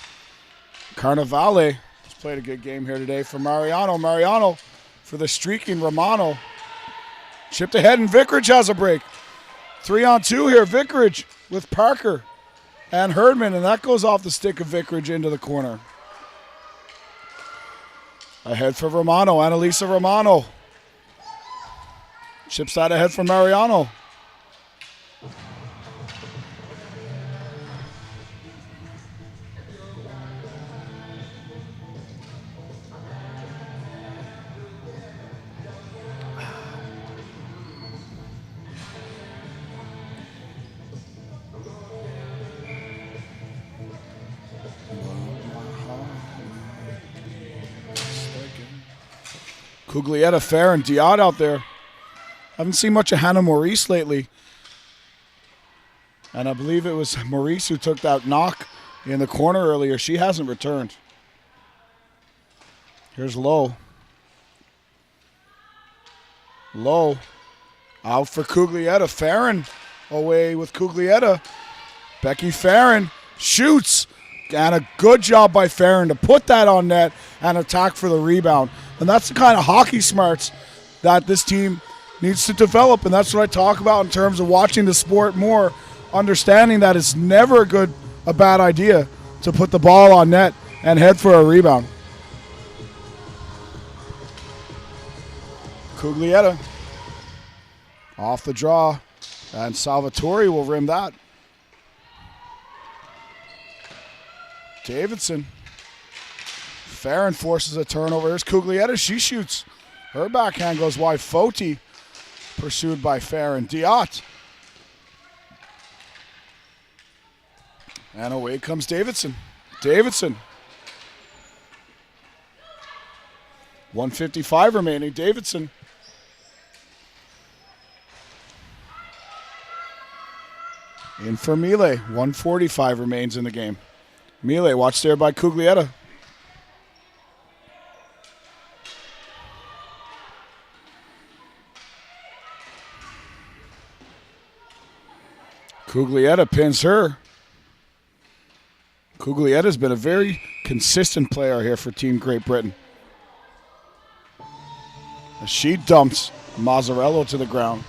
Carnevale has played a good game here today for Mariano. Mariano for the streaking Romano. Chipped ahead, and Vicarage has a break. 3-on-2 here. Vicarage with Parker and Herdman, and that goes off the stick of Vicarage into the corner. Ahead for Romano. Annalisa Romano Chips that ahead for Mariano. Cuglietta, Fair, and Diot out there. Haven't seen much of Hannah Maurice lately. And I believe it was Maurice who took that knock in the corner earlier. She hasn't returned. Here's Lowe. Lowe out for Cuglietta. Farron away with Cuglietta. Becky Farron shoots. And a good job by Farron to put that on net and attack for the rebound. And that's the kind of hockey smarts that this team needs to develop. And that's what I talk about in terms of watching the sport more, understanding that it's never a bad idea to put the ball on net and head for a rebound. Cuglietta off the draw, and Salvatore will rim that. Davidson. Farron forces a turnover. Here's Cuglietta. She shoots. Her backhand goes wide. Foti pursued by Farron. Diot. And away comes Davidson. Davidson. 1:55 remaining. Davidson. In for Mile. 1:45 remains in the game. Mile watched there by Cuglietta. Cuglietta pins her. Cuglietta's been a very consistent player here for Team Great Britain. As she dumps Mazzarello to the ground.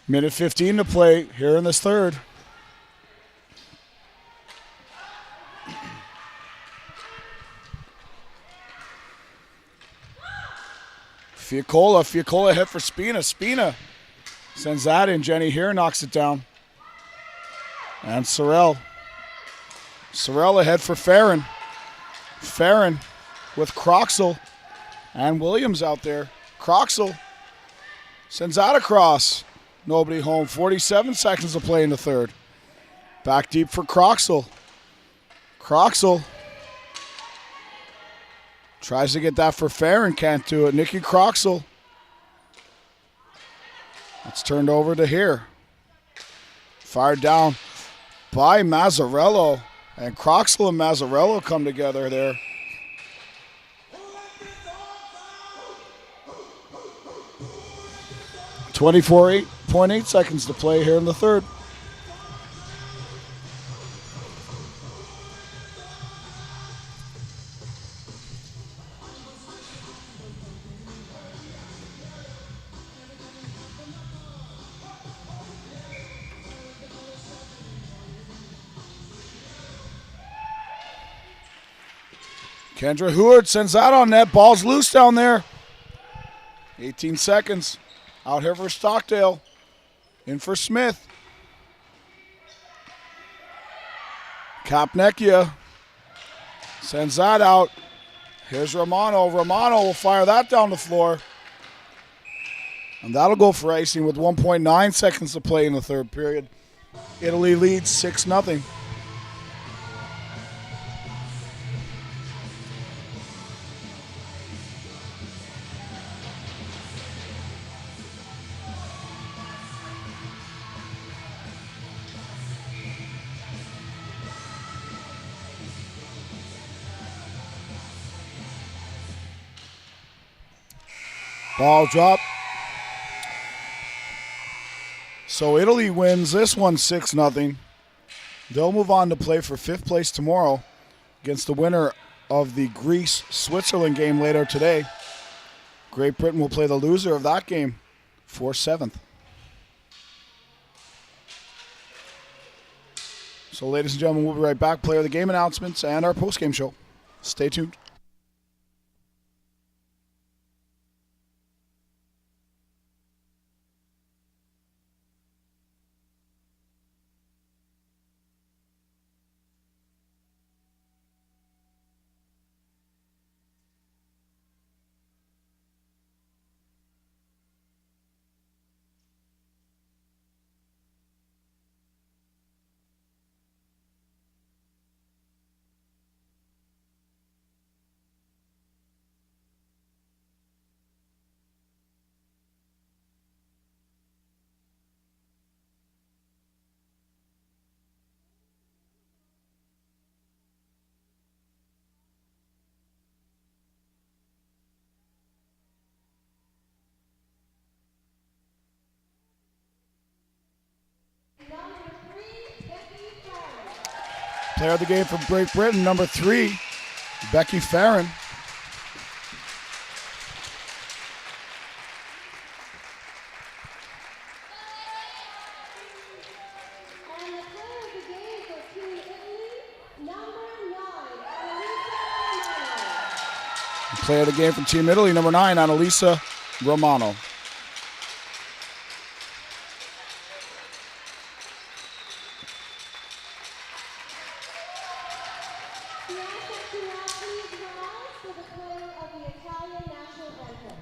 Minute 15 to play here in this third. Fiacola hit for Spina. Spina sends that in. Jenny here knocks it down. And Sorrell ahead for Farron. Farron with Croxel and Williams out there. Croxel sends that across. Nobody home. 47 seconds to play in the third. Back deep for Croxel. Croxel tries to get that for Farron. Can't do it. Nikki Croxel. It's turned over to here. Fired down by Mazzarello. And Croxel and Mazzarello come together there. .8 seconds to play here in the third. Kendra Heward sends that on net. Ball's loose down there. 18 seconds. Out here for Stockdale. In for Smith. Kapnecchia sends that out. Here's Romano. Romano will fire that down the floor. And that'll go for icing with 1.9 seconds to play in the third period. Italy leads 6-0. Ball drop. So Italy wins this one 6-0. They'll move on to play for 5th place tomorrow against the winner of the Greece-Switzerland game later today. Great Britain will play the loser of that game for 7th. So, ladies and gentlemen, we'll be right back. Player of the game announcements and our post-game show. Stay tuned. Number 3, Becky Farron. Player of the game for Great Britain, number 3, Becky Farron. And the player of the game for Team Italy, number 9, Annalisa Romano. Player of the game from Team Italy, number 9, Annalisa Romano. We ask that you now please rise for the playing of the Italian national anthem.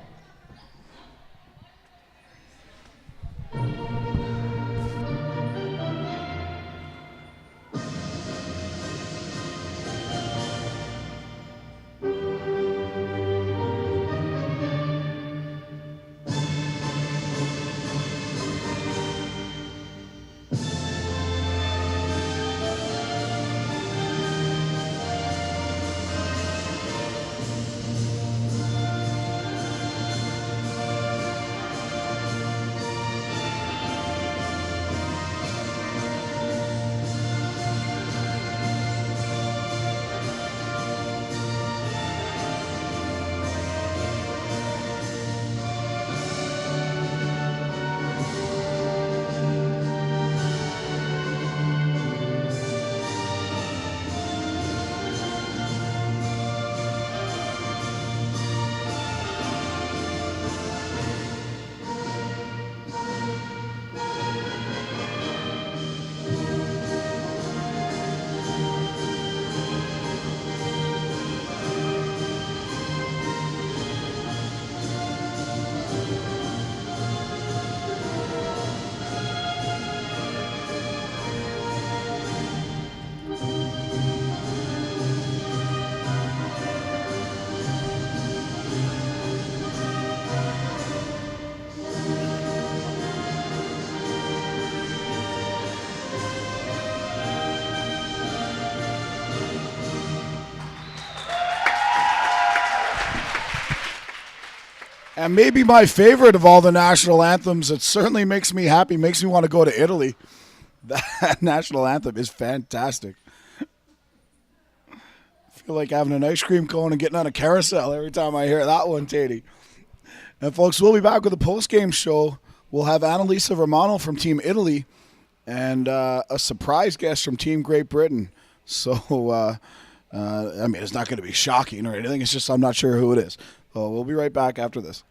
And maybe my favorite of all the national anthems. It certainly makes me happy, makes me want to go to Italy. That national anthem is fantastic. I feel like having an ice cream cone and getting on a carousel every time I hear that one, Tatey. And folks, we'll be back with a post-game show. We'll have Annalisa Romano from Team Italy and a surprise guest from Team Great Britain. So, I mean, it's not going to be shocking or anything. It's just I'm not sure who it is. So we'll be right back after this.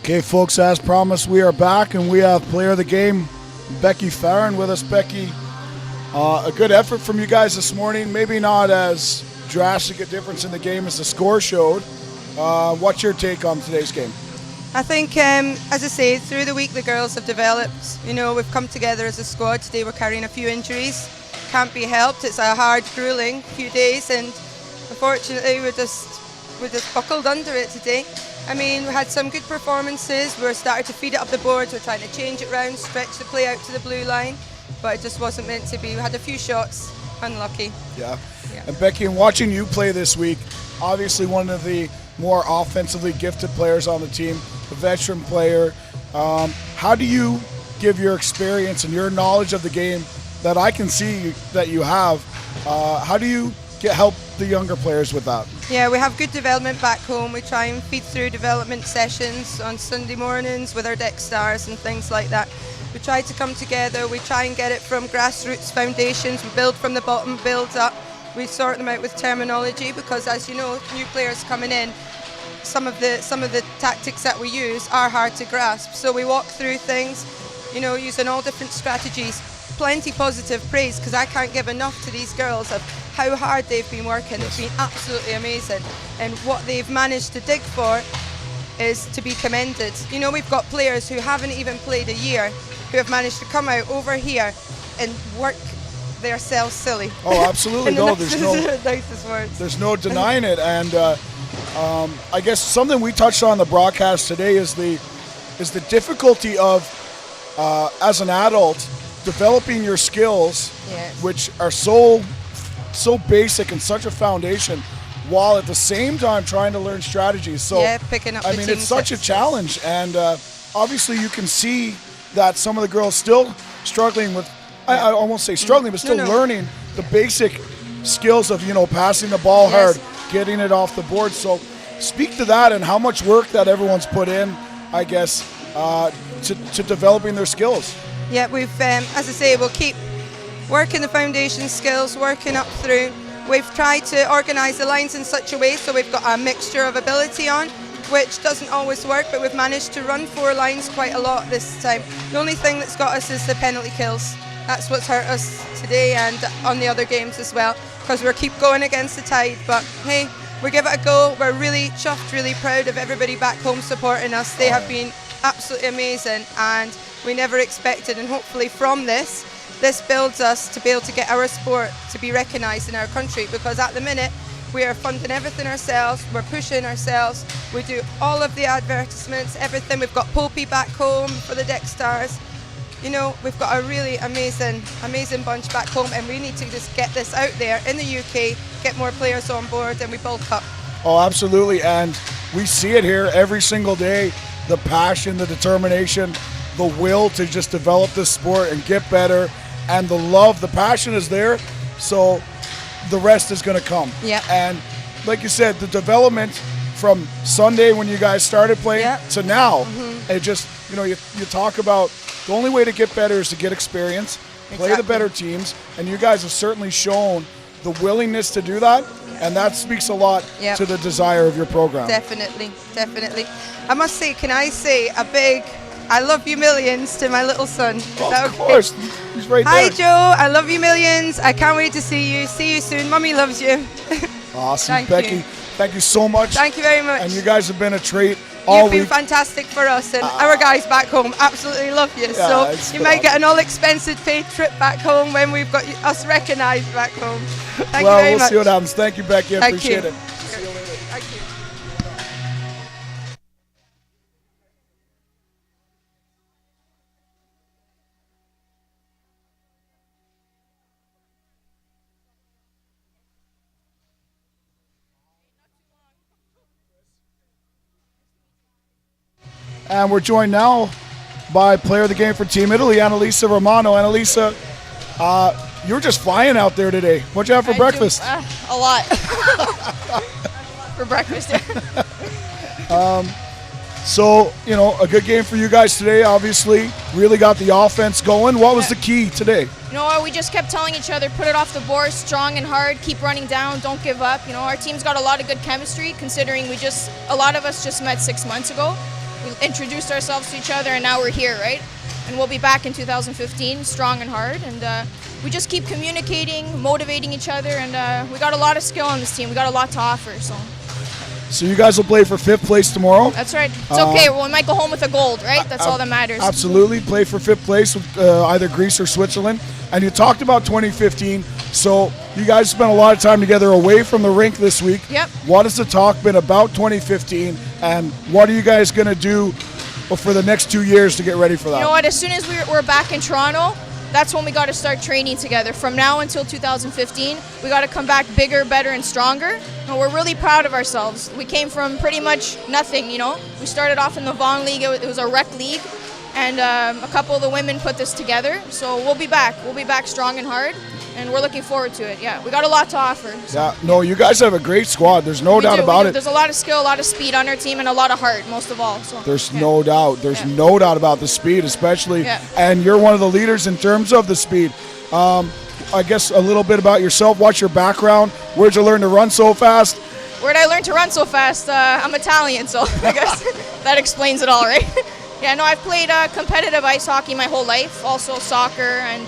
Okay, folks, as promised, we are back, and we have player of the game, Becky Farron, with us. Becky, a good effort from you guys this morning. Maybe not as drastic a difference in the game as the score showed. What's your take on today's game? I think, as I say, through the week the girls have developed. You know, we've come together as a squad. Today we're carrying a few injuries. Can't be helped. It's a hard, grueling few days, and unfortunately we're just buckled under it today. I mean, we had some good performances. We're starting to feed it up the boards. We're trying to change it round, stretch the play out to the blue line, but it just wasn't meant to be. We had a few shots, unlucky. Yeah. And Becky, in watching you play this week, obviously one of the more offensively gifted players on the team, a veteran player. How do you give your experience and your knowledge of the game that I can see that you have? How do you help the younger players with that? Yeah, we have good development back home. We try and feed through development sessions on Sunday mornings with our deck stars and things like that. We try to come together. We try and get it from grassroots foundations. We build from the bottom, build up. We sort them out with terminology because, as you know, new players coming in, some of the tactics that we use are hard to grasp. So we walk through things, you know, using all different strategies. Plenty positive praise because I can't give enough to these girls of how hard they've been working. It's been absolutely amazing, and what they've managed to dig for is to be commended. You know, we've got players who haven't even played a year who have managed to come out over here and work themselves silly. Oh, absolutely. No, nicest words. There's no denying it. And I guess something we touched on the broadcast today is the difficulty of as an adult developing your skills, Yes. which are so basic and such a foundation, while at the same time trying to learn strategies. So yeah, picking up I the mean, team it's such a tips. challenge, and obviously you can see that some of the girls still struggling with, I won't say struggling, but still No. learning the basic skills of, you know, passing the ball Yes. hard, getting it off the board. So speak to that and how much work that everyone's put in, I guess, to developing their skills. Yeah, we've, as I say, we'll keep working the foundation skills, working up through. We've tried to organise the lines in such a way so we've got a mixture of ability on, which doesn't always work, but we've managed to run 4 lines quite a lot this time. The only thing that's got us is the penalty kills. That's what's hurt us today and on the other games as well, because we keep going against the tide. But hey, we give it a go. We're really chuffed, really proud of everybody back home supporting us. They have been absolutely amazing, and we never expected, and hopefully from this builds us to be able to get our sport to be recognised in our country, because at the minute we are funding everything ourselves, we're pushing ourselves, we do all of the advertisements, everything. We've got Popey back home for the Deck Stars. You know, we've got a really amazing bunch back home, and we need to just get this out there in the UK, get more players on board, and we bulk up. Oh, absolutely, and we see it here every single day, the passion, the determination, the will to just develop this sport and get better, and the love, the passion is there, so the rest is going to come. Yeah. And like you said, the development from Sunday when you guys started playing to now, it just, you know, you talk about the only way to get better is to get experience, play the Exactly. better teams, and you guys have certainly shown the willingness to do that, and that speaks a lot Yep. to the desire of your program. Definitely. I must say, can I say a big I love you millions to my little son? Is that Of okay? course, he's right Hi there. Joe, I love you millions. I can't wait to see you. See you soon. Mummy loves you. Awesome, Thank Becky. you. Thank you so much. Thank you very much. And you guys have been a treat all You've been week. fantastic for us, and our guys back home absolutely love you. it's So you might get an all-expenses paid trip back home when we've got us recognised back home. Thank Well, you very we'll much. see what happens. Thank you, Becky. I Thank appreciate you. it. Thank you. And we're joined now by player of the game for Team Italy, Annalisa Romano. Annalisa, you were just flying out there today. What'd you have for breakfast? A lot. For breakfast. So, you know, a good game for you guys today, obviously. Really got the offense going. What was the key today? You know what? We just kept telling each other, put it off the board, strong and hard, keep running down, don't give up. You know, our team's got a lot of good chemistry, considering a lot of us just met 6 months ago. We introduced ourselves to each other, and now we're here, right? And we'll be back in 2015, strong and hard. And we just keep communicating, motivating each other, and we got a lot of skill on this team. We got a lot to offer. So you guys will play for 5th place tomorrow. That's right. It's okay. We might go home with a gold, right? That's all that matters. Absolutely. Play for 5th place with either Greece or Switzerland. And you talked about 2015. So you guys spent a lot of time together away from the rink this week. Yep. What has the talk been about 2015? And what are you guys going to do for the next 2 years to get ready for that? You know what? As soon as we're back in Toronto, that's when we got to start training together. From now until 2015, we got to come back bigger, better, and stronger. And we're really proud of ourselves. We came from pretty much nothing, you know. We started off in the Vaughan League. It was a rec league. And a couple of the women put this together. So we'll be back. We'll be back strong and hard. And we're looking forward to it. Yeah, we got a lot to offer. So. Yeah, no, you guys have a great squad. There's no doubt about it. There's a lot of skill, a lot of speed on our team, and a lot of heart, most of all. So, There's no doubt. There's no doubt about the speed, especially. Yeah. And you're one of the leaders in terms of the speed. I guess a little bit about yourself. What's your background? Where'd you learn to run so fast? Where'd I learn to run so fast? I'm Italian, so I guess that explains it all, right? Yeah, no, I've played competitive ice hockey my whole life, also soccer, and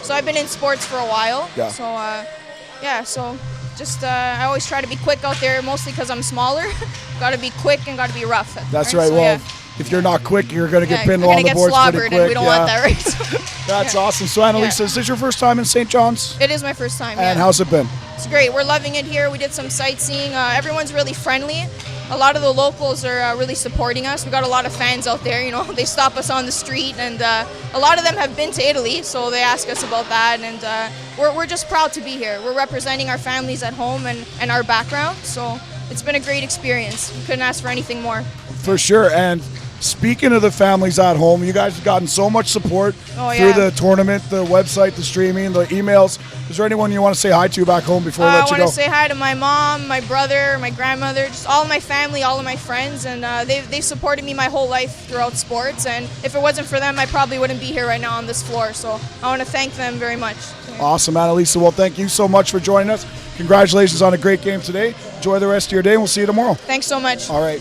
so I've been in sports for a while. Yeah. So just I always try to be quick out there, mostly because I'm smaller. Got to be quick and got to be rough. That's right. So, well, if you're not quick, you're going to get pinned along the boards pretty quick. And we don't want that, right? That's awesome. So, Annalisa, is this your first time in St. John's? It is my first time. And yeah. how's it been? It's great. We're loving it here. We did some sightseeing. Everyone's really friendly. A lot of the locals are really supporting us. We got a lot of fans out there. You know, they stop us on the street, and a lot of them have been to Italy, so they ask us about that. And we're just proud to be here. We're representing our families at home and our background. So it's been a great experience. We couldn't ask for anything more. For sure. And speaking of the families at home, you guys have gotten so much support through the tournament, the website, the streaming, the emails. Is there anyone you want to say hi to back home before we let you go? I want to say hi to my mom, my brother, my grandmother, just all of my family, all of my friends, and they've supported me my whole life throughout sports. And if it wasn't for them, I probably wouldn't be here right now on this floor. So I want to thank them very much. Awesome, Annalisa. Well, thank you so much for joining us. Congratulations on a great game today. Enjoy the rest of your day, and we'll see you tomorrow. Thanks so much. All right.